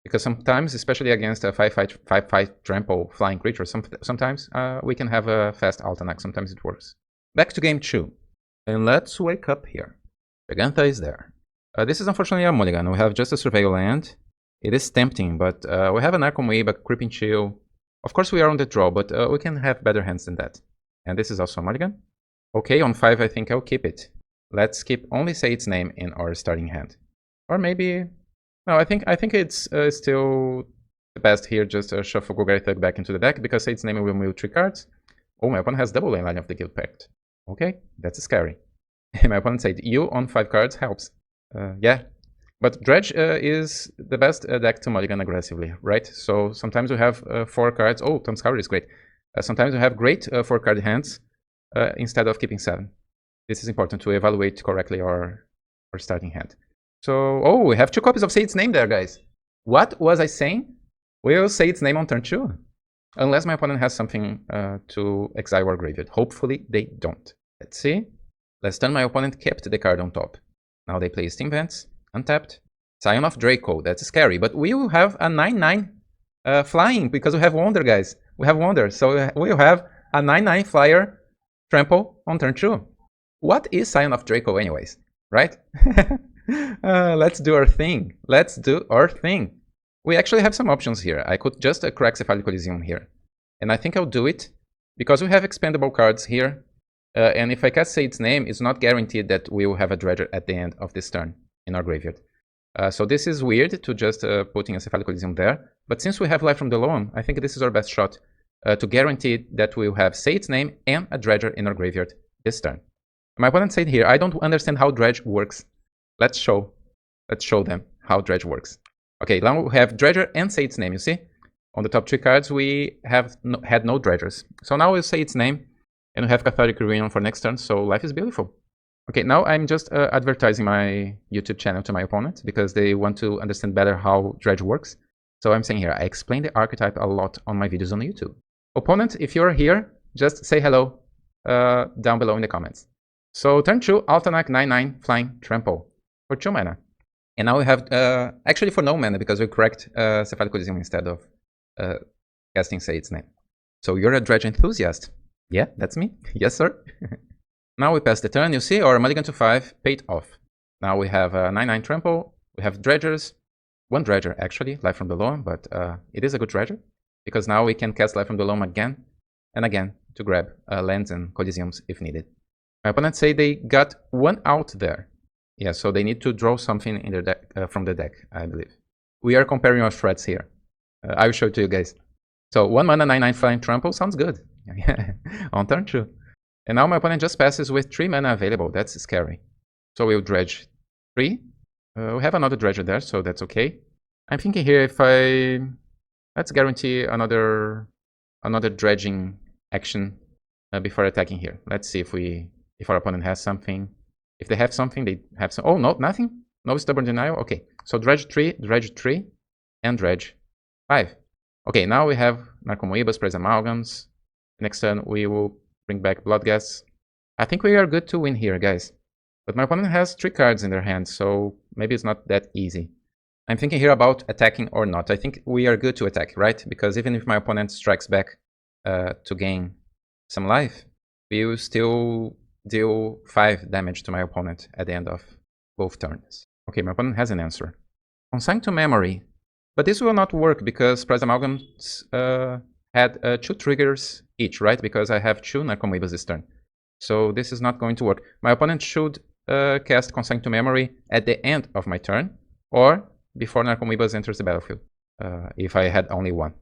Because sometimes, especially against a 5/5 trample flying creature, sometimes we can have a fast Altanak. Sometimes it works. Back to game 2. And let's wake up here. Giganta is there. This is unfortunately a mulligan. We have just a Surveil land. It is tempting, but we have an Archon Weave, a Creeping Chill. Of course we are on the draw, but we can have better hands than that. And this is also a mulligan. Okay, on 5 I think I'll keep it. Let's keep only say its name in our starting hand. Or maybe... No, I think it's still the best here, just shuffle Golgari Thug back into the deck, because say its name will move 3 cards. Oh, my opponent has double lane line of the Guild Pact. Okay, that's scary. My opponent said, you on 5 cards helps. Yeah, but Dredge is the best deck to mulligan aggressively, right? So sometimes we have 4 cards. Oh, Tom Scour is great. Sometimes we have great 4-card hands instead of keeping 7. This is important to evaluate correctly our starting hand. So, oh, we have 2 copies of Say Its Name there, guys. What was I saying? We'll say its name on turn 2. Unless my opponent has something to exile our graveyard. Hopefully they don't. Let's see. Last turn my opponent kept the card on top. Now they play Steam Vents, untapped. Scion of Draco, that's scary. But we will have a 9/9 flying because we have Wonder, guys. We have Wonder, so we'll have a 9/9 flyer trample on turn 2. What is Scion of Draco anyways, right? Let's do our thing. Let's do our thing. We actually have some options here. I could just crack Cephalic Coliseum here. And I think I'll do it because we have expendable cards here. And if I cast Say Its Name, it's not guaranteed that we will have a Dredger at the end of this turn in our graveyard. So this is weird to just putting a Cephalic Coliseum there. But since we have Life from the Loam, I think this is our best shot to guarantee that we'll have Say Its Name and a Dredger in our graveyard this turn. My opponent said here, I don't understand how Dredge works. Let's show them how Dredge works. Okay, now we have Dredger and Say Its Name, you see? On the top 3 cards, we had no dredgers. So now we'll say its name, and we have Cathartic Reunion for next turn, so life is beautiful. Okay, now I'm just advertising my YouTube channel to my opponent, because they want to understand better how Dredge works. So I'm saying here, I explain the archetype a lot on my videos on YouTube. Opponent, if you're here, just say hello down below in the comments. So turn 2, Altanak 9/9 Flying Trample for 2 mana. And now we have, actually for no mana, because we correct Cephalic Coliseum instead of casting say its name. So you're a Dredge enthusiast. Yeah, that's me. Yes, sir. Now we pass the turn. You see our mulligan to 5 paid off. Now we have 9/9 Trample. We have Dredgers. 1 Dredger, actually, Life from the Loam, but it is a good Dredger, because now we can cast Life from the Loam again and again to grab lands and Coliseums if needed. My opponents say they got 1 out there. Yeah, so they need to draw something in their deck, from the deck, I believe. We are comparing our threats here. I will show it to you guys. So 1 mana 9/9 Flying Trample sounds good. On turn 2. And now my opponent just passes with 3 mana available. That's scary. So we'll dredge 3. We have another dredger there, so that's okay. I'm thinking here if let's guarantee another dredging action before attacking here. Let's see if our opponent has something. If they have something, they have some. Oh, no, nothing? No Stubborn Denial? Okay. So dredge 3, and dredge 5. Okay, now we have Narcomoebas, Press Amalgams. Next turn, we will bring back Bloodghast. I think we are good to win here, guys. But my opponent has 3 cards in their hand, so maybe it's not that easy. I'm thinking here about attacking or not. I think we are good to attack, right? Because even if my opponent strikes back to gain some life, we will still deal 5 damage to my opponent at the end of both turns. Okay, my opponent has an answer. Consign to Memory. But this will not work because Prize Amalgams had 2 triggers each, right? Because I have 2 Narcomoebas this turn. So this is not going to work. My opponent should cast Consign to Memory at the end of my turn, or before Narcomoebas enters the battlefield, if I had only 1.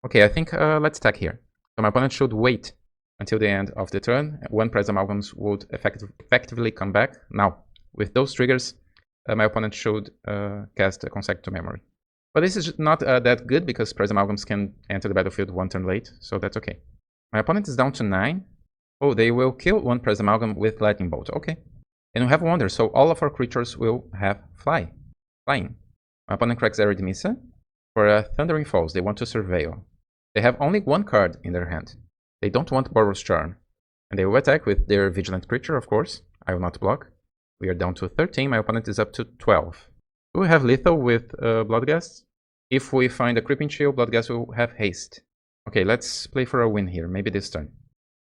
Okay, I think let's attack here. So my opponent should wait until the end of the turn, when Prize Amalgams would effectively come back. Now, with those triggers, my opponent should cast a Consign to Memory. But this is not that good, because Prize Amalgams can enter the battlefield 1 turn late, so that's okay. My opponent is down to 9. Oh, they will kill 1 Prize Amalgam with Lightning Bolt. Okay. And we have Wonder, so all of our creatures will have flying. My opponent cracks Eridimisa. For Thundering Falls, they want to Surveil. They have only 1 card in their hand. They don't want Boros Charm. And they will attack with their Vigilant Creature, of course. I will not block. We are down to 13. My opponent is up to 12. We have Lethal with Bloodghast. If we find a Creeping Chill, Bloodghast will have Haste. Okay, let's play for a win here. Maybe this turn.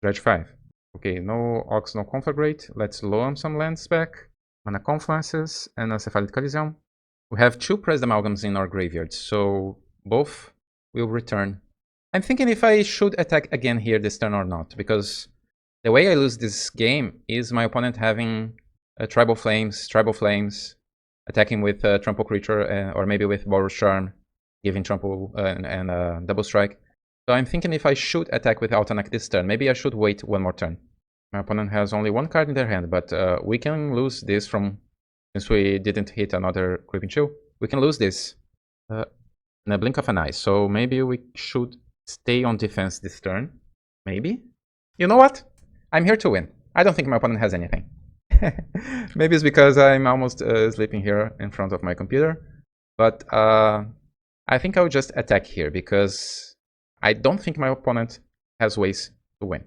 Dredge 5. Okay, no Ox, no Conflagrate. Let's loam some lands back. Mana Confluences and a Cephalic Coliseum. We have 2 Pressed Amalgams in our graveyard, so both will return. I'm thinking if I should attack again here this turn or not, because the way I lose this game is my opponent having Tribal Flames, attacking with Trample Creature, or maybe with Boros Charm, giving Trample and Double Strike. So I'm thinking if I should attack with Altanak this turn, maybe I should wait 1 more turn. My opponent has only 1 card in their hand, but we can lose this since we didn't hit another Creeping Chill. We can lose this in a blink of an eye, so maybe we should stay on defense this turn. Maybe? You know what? I'm here to win. I don't think my opponent has anything. Maybe it's because I'm almost sleeping here in front of my computer, but I think I'll just attack here, because I don't think my opponent has ways to win.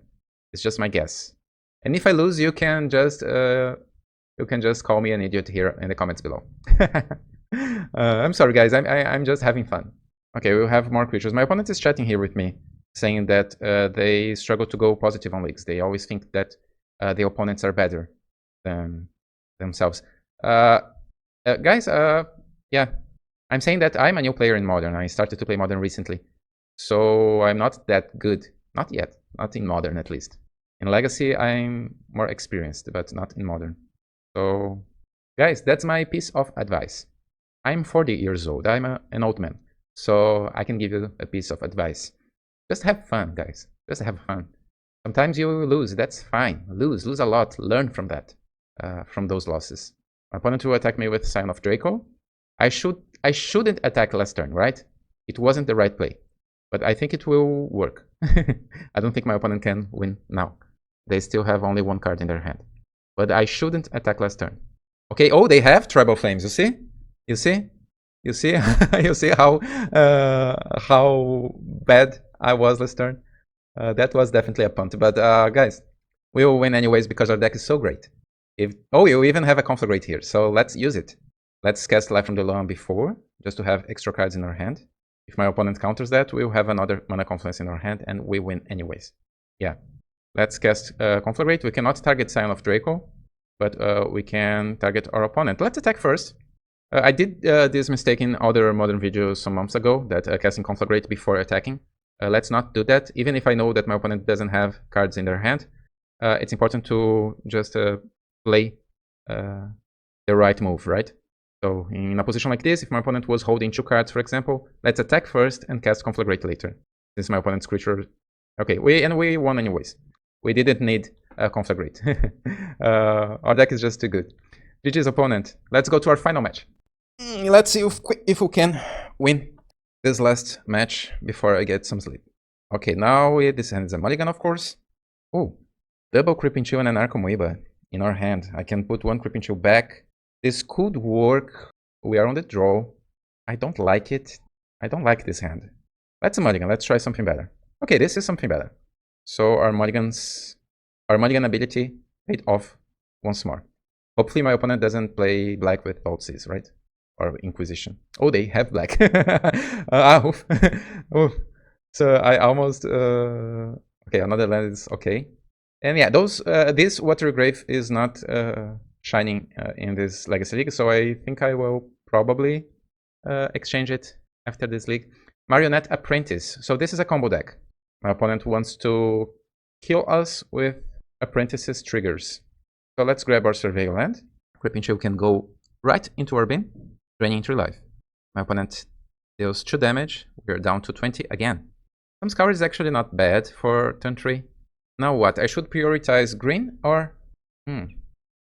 It's just my guess. And if I lose, you can just call me an idiot here in the comments below. I'm sorry, guys. I'm just having fun. Okay, we'll have more creatures. My opponent is chatting here with me, saying that they struggle to go positive on leagues. They always think that the opponents are better than themselves. Guys, yeah, I'm saying that I'm a new player in Modern. I started to play Modern recently. So I'm not that good. Not yet. Not in Modern, at least. In Legacy, I'm more experienced, but not in Modern. So, guys, that's my piece of advice. I'm 40 years old. I'm an old man. So I can give you a piece of advice. Just have fun, guys. Just have fun. Sometimes you lose. That's fine. Lose a lot. Learn from that. From those losses. My opponent will attack me with Scion of Draco. I shouldn't attack last turn, right? It wasn't the right play. But I think it will work. I don't think my opponent can win now. They still have only one card in their hand. But I shouldn't attack last turn. Okay, oh, they have Tribal Flames, you see? You see? You see? You see how bad I was last turn? That was definitely a punt. But guys, we will win anyways because our deck is so great. Oh, you even have a Conflagrate here, so let's use it. Let's cast Life from the Loam before, just to have extra cards in our hand. If my opponent counters that, we'll have another Mana Confluence in our hand, and we win anyways. Yeah. Let's cast Conflagrate. We cannot target Scion of Draco, but we can target our opponent. Let's attack first. I did this mistake in other Modern videos some months ago, that casting Conflagrate before attacking. Let's not do that. Even if I know that my opponent doesn't have cards in their hand, it's important to just play the right move, right? So in a position like this, if my opponent was holding 2 cards, for example, let's attack first and cast Conflagrate later. Since my opponent's creature... Okay, we won anyways. We didn't need Conflagrate. Our deck is just too good. GG's opponent. Let's go to our final match. Let's see if we can win this last match before I get some sleep. Okay, now this hand is a mulligan, of course. Oh, double Creeping Chill and an Arcomoeba in our hand. I can put 1 Creeping Chill back. This could work. We are on the draw. I don't like it. I don't like this hand. Let's mulligan. Let's try something better. Okay, this is something better. So our mulligan ability paid off once more. Hopefully my opponent doesn't play black with Thoughtseize, right? Or Inquisition. Oh, they have black. Oof. Oof. So I almost... Okay, another land is okay. And yeah, this Watery Grave is not shining in this Legacy League, so I think I will probably exchange it after this league. Marionette Apprentice. So this is a combo deck. My opponent wants to kill us with Apprentice's triggers. So let's grab our Surveil land. Creeping Chill can go right into our bin, draining 3 life. My opponent deals 2 damage. We're down to 20 again. Some Scour is actually not bad for turn 3. Now what? I should prioritize green or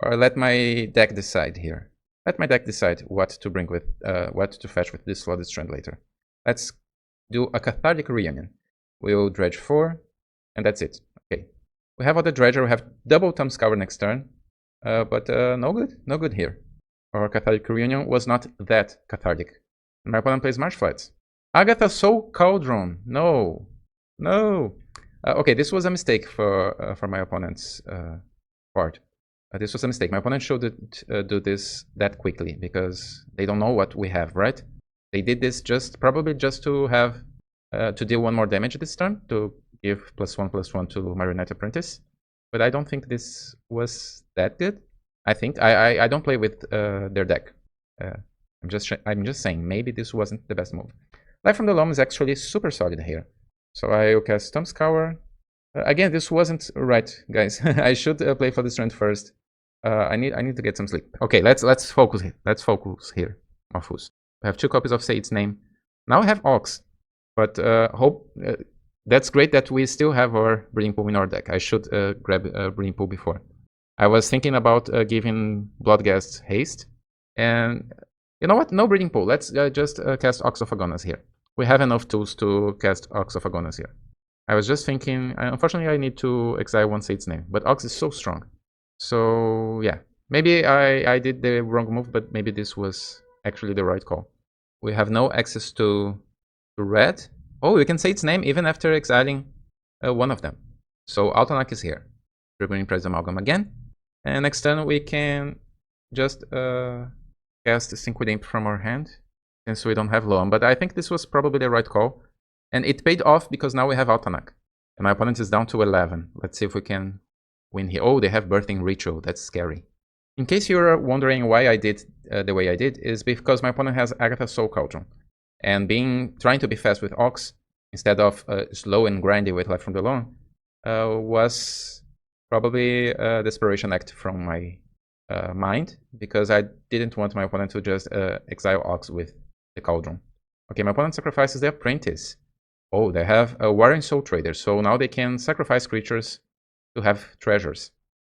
let my deck decide here. Let my deck decide what to bring with, what to fetch with this Flooded Strand later. Let's do a Cathartic Reunion. We'll dredge 4, and that's it. Okay. We have other Dredger. We have double Thumb Scour next turn, but no good here. Our Cathartic Reunion was not that cathartic. My opponent plays Marsh Flats. Agatha Soul Cauldron. No. Okay, this was a mistake for my opponent's part. This was a mistake. My opponent shouldn't do this that quickly because they don't know what we have, right? They did this probably just to have to deal 1 more damage this turn, to give +1/+1 to Marionette Apprentice. But I don't think this was that good. I think I don't play with their deck. I'm just saying maybe this wasn't the best move. Life from the Loam is actually super solid here. So I will cast Thumb Scour. Again, this wasn't right, guys. I should play for the strength first. I need to get some sleep. Okay, let's focus here. Let's focus here. Mahfuz. We have 2 copies of Say Its Name. Now I have Ox, but that's great that we still have our Breeding Pool in our deck. I should grab Breeding Pool before. I was thinking about giving Bloodghast haste, and you know what? No Breeding Pool. Let's just cast Ox of Agonas here. We have enough tools to cast Ox of Agonas here. I was just thinking, unfortunately I need to exile 1 Say Its Name, but Ox is so strong. So yeah, maybe I did the wrong move, but maybe this was actually the right call. We have no access to red. Oh, we can say its name even after exiling 1 of them. So Altanak is here. Triggering Prize Amalgam again. And next turn we can just cast Sync Imp from our hand, since we don't have Loam. But I think this was probably the right call. And it paid off because now we have Altanak. And my opponent is down to 11. Let's see if we can win here. Oh, they have Birthing Ritual. That's scary. In case you're wondering why I did the way I did, is because my opponent has Agatha Soul Cauldron. And trying to be fast with Ox, instead of slow and grindy with Life from the Loam, was probably a desperation act from my mind, because I didn't want my opponent to just exile Ox with the Cauldron. Okay, my opponent sacrifices the Apprentice. Oh, they have a Warring Soul Trader, so now they can sacrifice creatures to have treasures.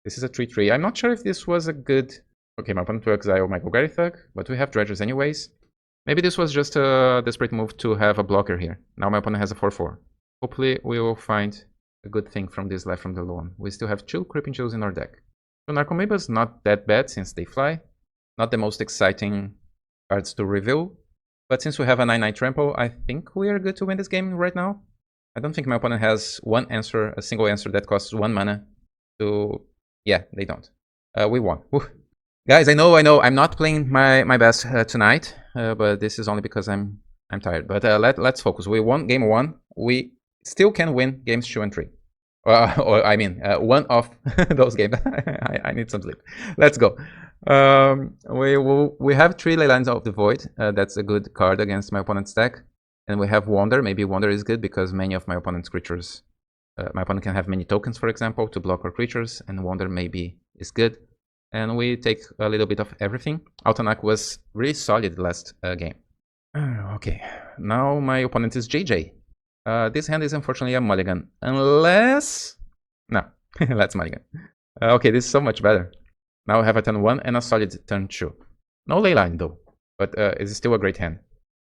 This is a 3/3. I'm not sure if this was a good... Okay, my opponent will exile my Golgari Thug, but we have treasures anyways. Maybe this was just a desperate move to have a blocker here. Now my opponent has a 4-4. Hopefully we will find a good thing from this left from the loan. We still have 2 Creeping Chills in our deck. So Narcomoeba's not that bad since they fly. Not the most exciting cards to reveal. But since we have a 9-9 trample, I think we are good to win this game right now. I don't think my opponent has one answer, a single answer that costs 1 mana to... Yeah, they don't. We won. Woo. Guys, I know, I'm not playing my best tonight, but this is only because I'm tired. But let's focus. We won game 1. We still can win games 2 and 3. Or I mean, one of those games. I need some sleep. Let's go. We have 3 Leylines of the Void. That's a good card against my opponent's deck. And we have Wonder. Maybe Wonder is good because many of my opponent's creatures... my opponent can have many tokens, for example, to block our creatures. And Wonder maybe is good. And we take a little bit of everything. Altanak was really solid last game. Okay, now my opponent is JJ. This hand is unfortunately a mulligan. Unless... No, let's mulligan. Okay, this is so much better. Now I have a turn 1 and a solid turn 2. No Leyline though, but it's still a great hand.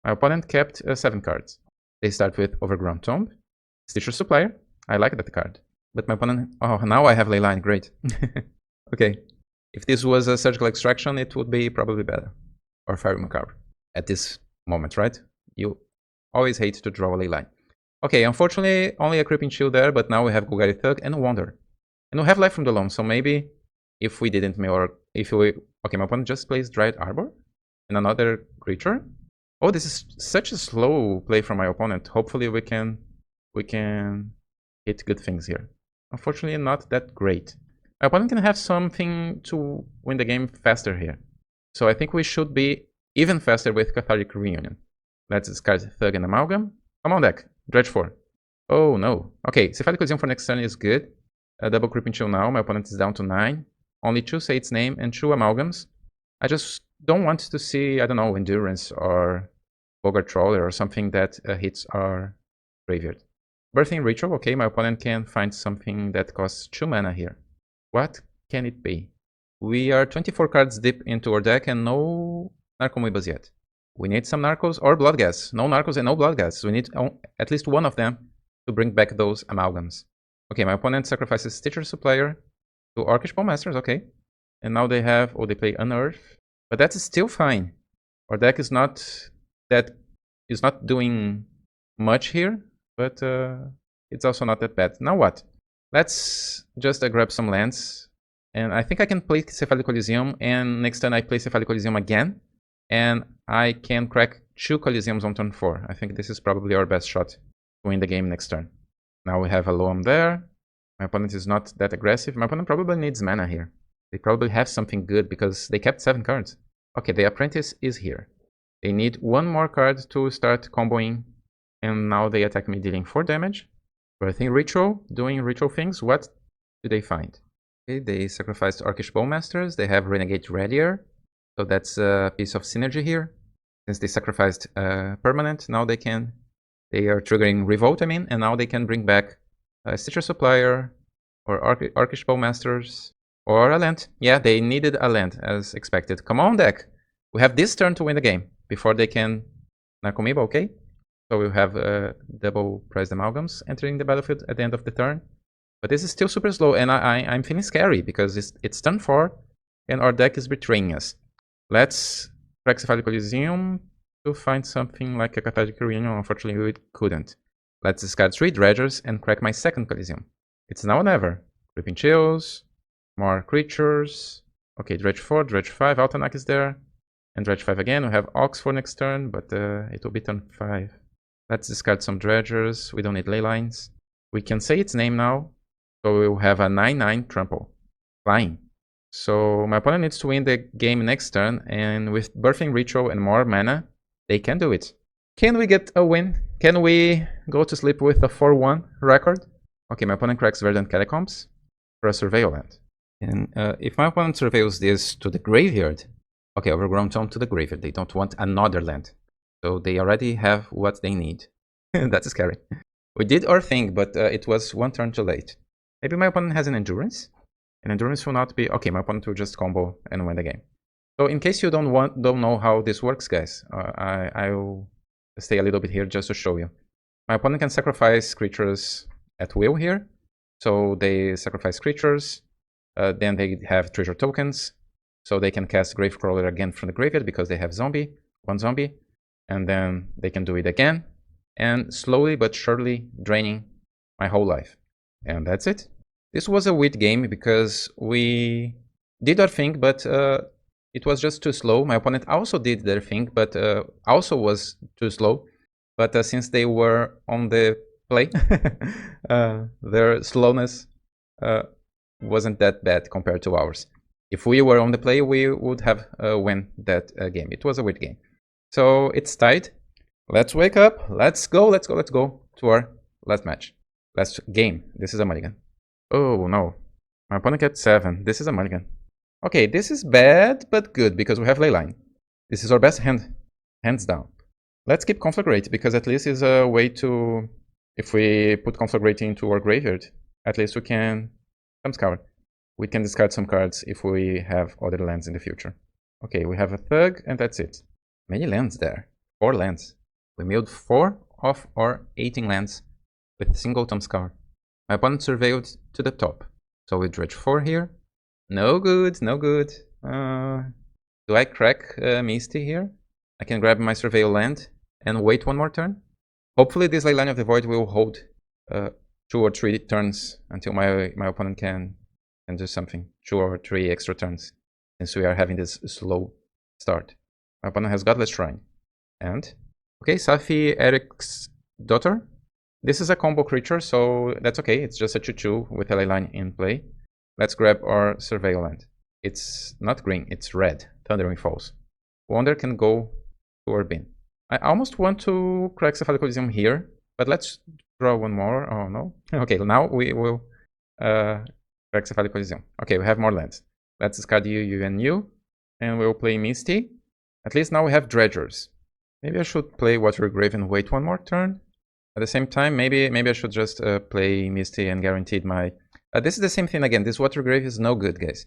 My opponent kept 7 cards. They start with Overgrown Tomb, Stitcher Supplier. I like that card. But my opponent... Oh, now I have Leyline, great. Okay. If this was a Surgical Extraction, it would be probably better. Or Fiery Macabre. At this moment, right? You always hate to draw a Leyline. Okay, unfortunately, only a Creeping Chill there, but now we have Golgari Thug and Wonder. And we have Life from the Loam, so maybe if we didn't, or if we... Okay, my opponent just plays Dryad Arbor and another creature. Oh, this is such a slow play from my opponent. Hopefully we can hit good things here. Unfortunately, not that great. My opponent can have something to win the game faster here. So I think we should be even faster with Cathartic Reunion. Let's discard Thug and Amalgam. Come on, deck. Dredge 4. Oh, no. Okay, Cephalic Coliseum for next turn is good. A double Creeping Chill now. My opponent is down to 9. Only 2 Say Its Name and 2 Amalgams. I just don't want to see, I don't know, Endurance or Bogart Trawler or something that hits our graveyard. Birthing Ritual. Okay, my opponent can find something that costs 2 mana here. What can it be? We are 24 cards deep into our deck and no Narcomoebas yet. We need some Narcos or Bloodghast. No Narcos and no Bloodghast. We need at least one of them to bring back those Amalgams. Okay, my opponent sacrifices Stitcher Supplier to Orcish Bowmasters, okay. And now they have... Oh, they play Unearth. But that's still fine. Our deck is not doing much here, but it's also not that bad. Now what? Let's just grab some lands. And I think I can play Cephalic Coliseum, and next turn I play Cephalic Coliseum again. And I can crack 2 Coliseums on turn 4. I think this is probably our best shot to win the game next turn. Now we have a Loam there. My opponent is not that aggressive. My opponent probably needs mana here. They probably have something good because they kept 7 cards. Okay, the Apprentice is here. They need 1 more card to start comboing. And now they attack me dealing 4 damage. Birthing Ritual, doing ritual things. What do they find? Okay, they sacrificed Orcish Bowmasters. They have Renegade Radier. So that's a piece of synergy here. Since they sacrificed permanent, now they are triggering Revolt, and now they can bring back Stitcher Supplier or Orcish Bowmasters or a land. Yeah, they needed a land as expected. Come on, deck. We have this turn to win the game before they can Narcomoeba, okay? So we'll have double Prized Amalgams entering the battlefield at the end of the turn. But this is still super slow, and I'm feeling scary because it's turn 4 and our deck is betraying us. Let's crack Cephalic Coliseum to find something like a Cathartic Reunion. Unfortunately, we couldn't. Let's discard 3 Dredgers and crack my second Coliseum. It's now or never. Creeping Chills, more creatures. Okay, Dredge 4, Dredge 5, Altanak is there. And Dredge 5 again. We have Ox for next turn, but it will be turn 5. Let's discard some Dredgers. We don't need Leylines. We can say its name now. So we'll have a 9-9 trample. Flying. So my opponent needs to win the game next turn, and with Birthing Ritual and more mana, they can do it. Can we get a win? Can we go to sleep with a 4-1 record? Okay, my opponent cracks Verdant Catacombs for a Surveil land. And if my opponent surveils this to the graveyard, okay, Overgrown Tomb to the graveyard. They don't want another land. So they already have what they need. That's scary. We did our thing, but it was 1 turn too late. Maybe my opponent has an Endurance? And Endurance will not be... Okay, my opponent will just combo and win the game. So in case you don't know how this works, guys, I'll stay a little bit here just to show you. My opponent can sacrifice creatures at will here. So they sacrifice creatures, then they have treasure tokens, so they can cast Gravecrawler again from the graveyard because they have one zombie, and then they can do it again, and slowly but surely draining my whole life. And that's it. This was a weird game because we did our thing, but it was just too slow. My opponent also did their thing, but also was too slow. But since they were on the play, their slowness wasn't that bad compared to ours. If we were on the play, we would have won that game. It was a weird game. So it's tied. Let's wake up. Let's go to our last match. Last game. This is a mulligan. Oh no. My opponent gets 7. This is a mulligan. Okay, this is bad, but good because we have Leyline. This is our best hand. Hands down. Let's keep Conflagrate because at least is a way to... If we put Conflagrate into our graveyard, at least we can... We can discard some cards if we have other lands in the future. Okay, we have a Thug and that's it. Many lands there. 4 lands. We milled 4 of our 18 lands with single Thumbscour. My opponent surveilled to the top. So we dredge 4 here. No good, no good. Do I crack Misty here? I can grab my Surveil land and wait one more turn. Hopefully this Leyline of the Void will hold 2 or 3 turns until my opponent can do something. 2 or 3 extra turns, since we are having this slow start. My opponent has Godless Shrine. And, okay, Safi Eric's Daughter. This is a combo creature, so that's okay. It's just a 2/2 with a Leyline in play. Let's grab our Surveil land. It's not green, it's red. Thundering Falls. Wonder can go to our bin. I almost want to crack Cephalic Coliseum here, but let's draw one more. Oh no. Okay, now we will crack Cephalic Coliseum. Okay, we have more lands. Let's discard you and you, and we'll play Misty. At least now we have Dredgers. Maybe I should play Watergrave and wait one more turn. At the same time, maybe I should just play Misty and guaranteed my... this is the same thing again. This Watergrave is no good, guys.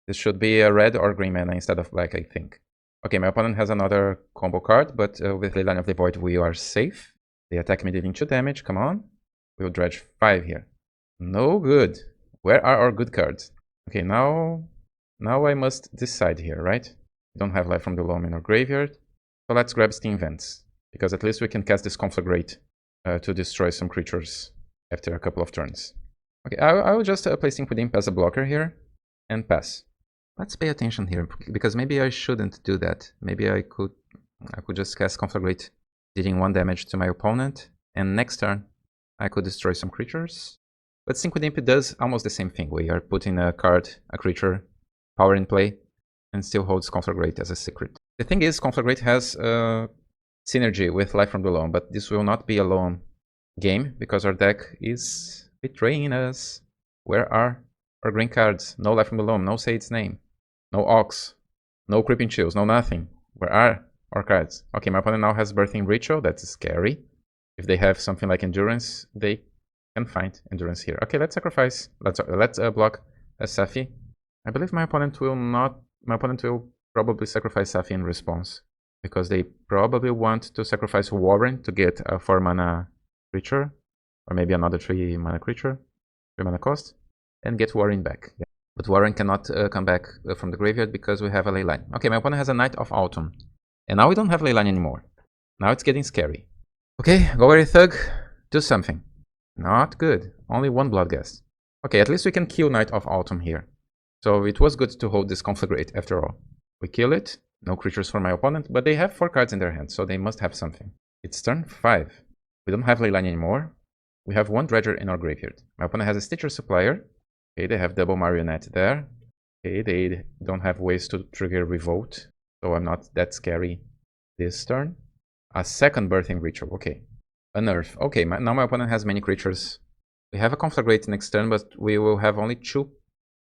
This should be a red or green mana instead of black, I think. Okay, my opponent has another combo card, but with Leyline of the Void we are safe. They attack me dealing 2 damage, come on. We'll dredge 5 here. No good. Where are our good cards? Okay, now I must decide here, right? We don't have Life from the Loam in our graveyard. So let's grab Steam Vents, because at least we can cast this Conflagrate to destroy some creatures after a couple of turns. Okay, I will just play Sync Imp as a blocker here and pass. Let's pay attention here, because maybe I shouldn't do that. Maybe I could just cast Conflagrate, dealing 1 damage to my opponent, and next turn I could destroy some creatures. But Sync Imp does almost the same thing. We are putting a creature, power in play, and still holds Conflagrate as a secret. The thing is, Conflagrate has synergy with Life from the Loam, but this will not be a lone game, because our deck is betraying us. Where are our green cards? No Life from the Loam, no Say Its Name, no Ox, no Creeping Chills, no nothing. Where are our cards? Okay, my opponent now has Birthing Ritual, that's scary. If they have something like Endurance, they can find Endurance here. Okay, let's sacrifice, let's block Safi. I believe my opponent will probably sacrifice Safi in response, because they probably want to sacrifice Warren to get a 4 mana creature, or maybe another 3 mana creature, 3 mana cost, and get Warren back. Yeah. But Warren cannot come back from the graveyard because we have a Leyline. Okay, my opponent has a Knight of Autumn, and now we don't have Leyline anymore. Now it's getting scary. Okay, go away, Thug, do something. Not good, only 1 Bloodghast. Okay, at least we can kill Knight of Autumn here. So it was good to hold this Conflagrate after all. We kill it, no creatures for my opponent, but they have 4 cards in their hand, so they must have something. It's turn 5. We don't have Leyline anymore. We have 1 Dredger in our graveyard. My opponent has a Stitcher Supplier. Okay, they have double Marionette there. Okay, they don't have ways to trigger Revolt, so I'm not that scary this turn. A second Birthing Ritual, okay. Unearth. Okay, now my opponent has many creatures. We have a Conflagrate next turn, but we will have only 2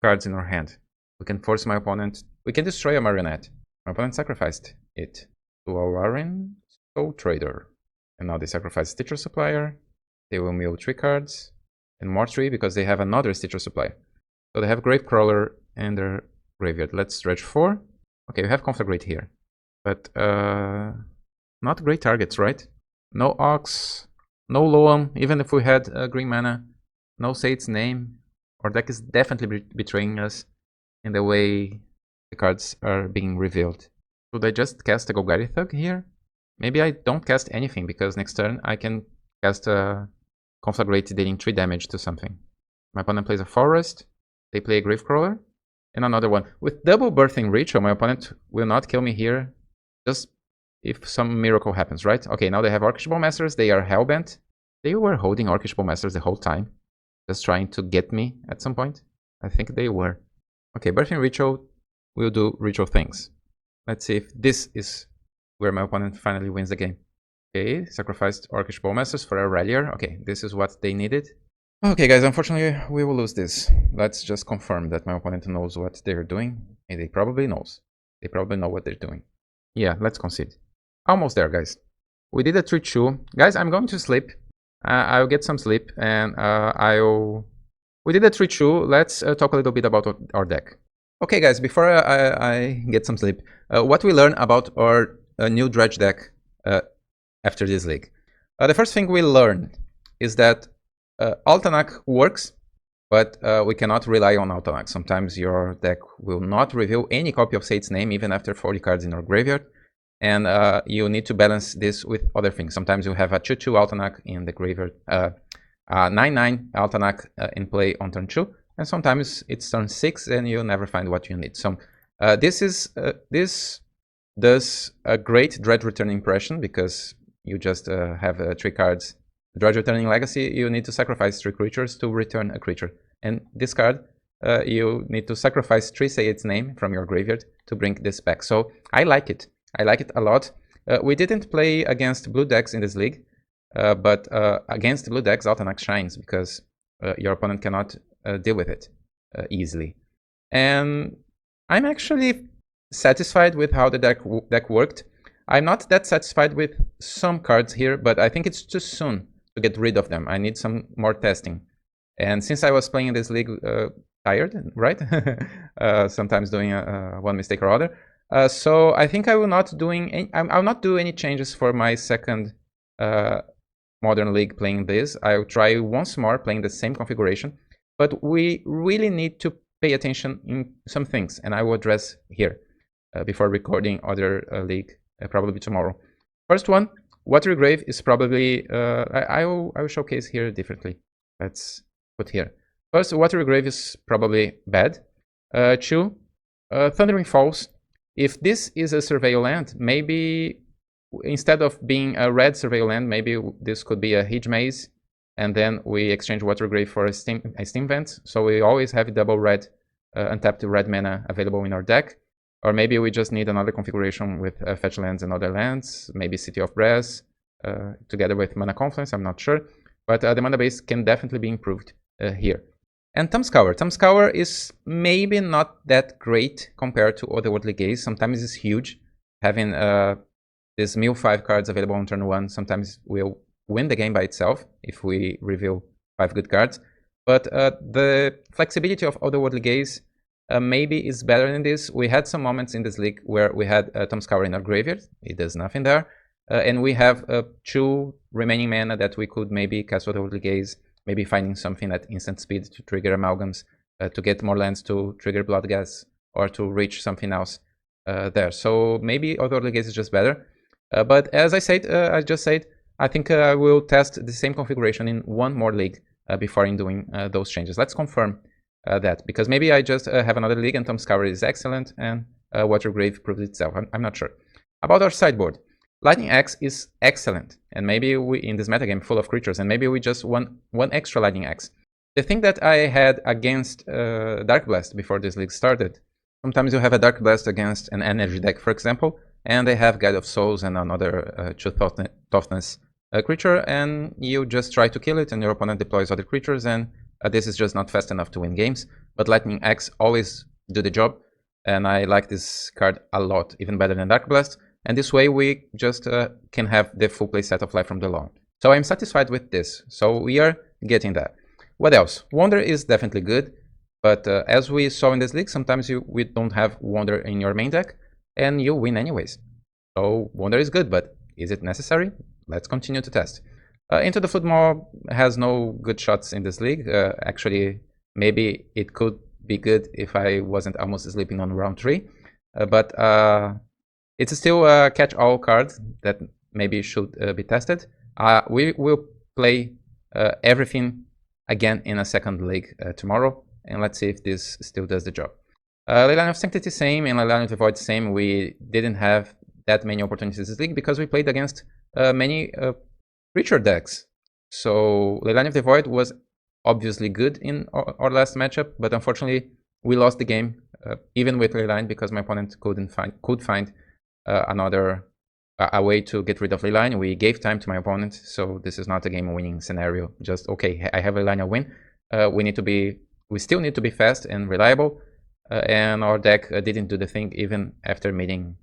cards in our hand. We can force my opponent... We can destroy a Marionette. My opponent sacrificed it to a Warren Soul Trader. And now they sacrifice Stitcher Supplier. They will mill 3 cards. And more 3 because they have another Stitcher Supplier. So they have Gravecrawler in their graveyard. Let's dredge 4. Okay, we have Conflagrate here, but not great targets, right? No Ox, no Loam, even if we had green mana, no Say Its Name. Our deck is definitely betraying us in the way the cards are being revealed. Should I just cast a Golgari Thug here? Maybe I don't cast anything, because next turn I can cast a Conflagrate dealing 3 damage to something. My opponent plays a Forest, they play a Gravecrawler, and another one. With double Birthing Ritual, my opponent will not kill me here, just if some miracle happens, right? Okay, now they have Orcish Bowmasters, they are Hellbent. They were holding Orcish Bowmasters the whole time, just trying to get me at some point. I think they were. Okay, Birthing Ritual will do ritual things. Let's see if this is where my opponent finally wins the game. Okay, sacrificed Orcish Bowmasters for a Rallier. Okay, this is what they needed. Okay guys, unfortunately we will lose this. Let's just confirm that my opponent knows what they're doing. And they probably knows. They probably know what they're doing. Yeah, let's concede. Almost there, guys. We did a 3-2. Guys, I'm going to sleep. I'll get some sleep and we did a 3-2. Let's talk a little bit about our deck. Okay guys, before I get some sleep, what we learned about our new Dredge deck after this league. The first thing we learned is that Altanak works, but we cannot rely on Altanak. Sometimes your deck will not reveal any copy of Say Its Name even after 40 cards in your graveyard. And you need to balance this with other things. Sometimes you have a 2-2 Altanak in the graveyard, 9-9 Altanak in play on turn 2, and sometimes it's turn 6 and you never find what you need. So this does a great Dredge Return impression, because you just have 3 cards. Dredge Returning Legacy, you need to sacrifice 3 creatures to return a creature. And this card, you need to sacrifice 3 Say Its Name from your graveyard to bring this back. So I like it. I like it a lot. We didn't play against blue decks in this league, but against blue decks, Altanak shines, because your opponent cannot deal with it easily. And I'm actually satisfied with how the deck worked. I'm not that satisfied with some cards here, but I think it's too soon to get rid of them. I need some more testing. And since I was playing this league tired, right? Sometimes doing one mistake or other. So I think I will not I'll not do any changes for my second Modern League playing this. I'll try once more playing the same configuration, but we really need to pay attention in some things, and I will address here before recording other league probably tomorrow. First one, Watery Grave is probably I will showcase here differently. Let's put here. First, Watery Grave is probably bad. 2, Thundering Falls. If this is a Surveil land, maybe instead of being a red Surveil land, maybe this could be a Hedge Maze, and then we exchange Watery Grave for a Steam Vent. So we always have double red, untapped red mana available in our deck. Or maybe we just need another configuration with fetch lands and other lands, maybe City of Brass, together with Mana Confluence, I'm not sure. But the mana base can definitely be improved here. And Thumbscour is maybe not that great compared to Otherworldly Gaze. Sometimes it's huge. Having these mill 5 cards available on turn 1 sometimes will win the game by itself if we reveal 5 good cards. But the flexibility of Otherworldly Gaze maybe is better than this. We had some moments in this league where we had Thumbscour in our graveyard. It does nothing there. And we have 2 remaining mana that we could maybe cast Otherworldly Gaze, maybe finding something at instant speed to trigger Amalgams, to get more lands to trigger Bloodghast, or to reach something else there. So maybe Otherworldly Gaze is just better. But as I said, I think I will test the same configuration in one more league before doing those changes. Let's confirm that, because maybe I just have another league and Thumbscour is excellent and Watery Grave proves itself. I'm not sure. About our sideboard. Lightning Axe is excellent, and maybe we, in this metagame full of creatures, and maybe we just want one extra Lightning Axe. The thing that I had against Dark Blast before this league started, sometimes you have a Dark Blast against an energy deck, for example, and they have Guide of Souls and another 2 toughness creature, and you just try to kill it, and your opponent deploys other creatures, and this is just not fast enough to win games. But Lightning Axe always do the job, and I like this card a lot, even better than Dark Blast. And this way we just can have the full play set of Life from the Lawn. So I'm satisfied with this. So we are getting that. What else? Wonder is definitely good. But as we saw in this league, sometimes we don't have Wonder in your main deck. and you win anyways. So Wonder is good, but is it necessary? Let's continue to test. Into the Foot Mob has no good shots in this league. Actually, maybe it could be good if I wasn't almost sleeping on round 3. But it's still a catch-all card that maybe should be tested. We will play everything again in a second league tomorrow, and let's see if this still does the job. Leyline of Sanctity same, and Leyline of the Void same. We didn't have that many opportunities this league because we played against many creature decks. So Leyline of the Void was obviously good in our last matchup, but unfortunately we lost the game even with Leyline because my opponent could find a way to get rid of Leyline. We gave time to my opponent, so this is not a game-winning scenario. Just okay, I have Leyline, I win. We still need to be fast and reliable, and our deck didn't do the thing even after meeting,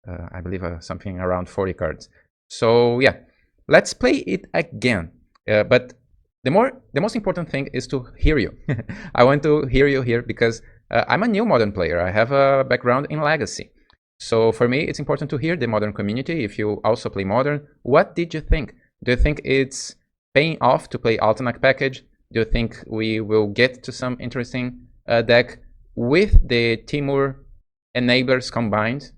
I believe, something around 40 cards. So yeah, let's play it again. But the most important thing is to hear you. I want to hear you here because I'm a new Modern player. I have a background in Legacy. So for me, it's important to hear the Modern community. If you also play Modern, what did you think? Do you think it's paying off to play Altanak package? Do you think we will get to some interesting deck with the Timur enablers combined?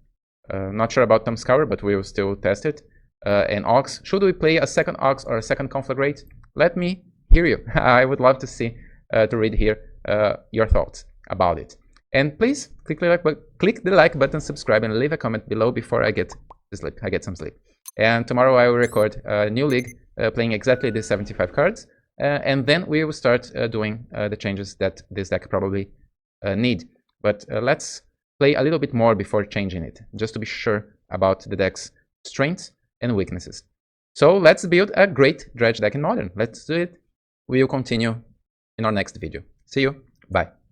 Not sure about Thumbscour, but we will still test it. And Ox, should we play a second Ox or a second Conflagrate? Let me hear you. I would love to see, to read here your thoughts about it. And please click the like button, subscribe, and leave a comment below before I get to sleep. I get some sleep. And tomorrow I will record a new league playing exactly the 75 cards, and then we will start doing the changes that this deck probably need. But let's play a little bit more before changing it, just to be sure about the deck's strengths and weaknesses. So let's build a great Dredge deck in Modern. Let's do it. We will continue in our next video. See you. Bye.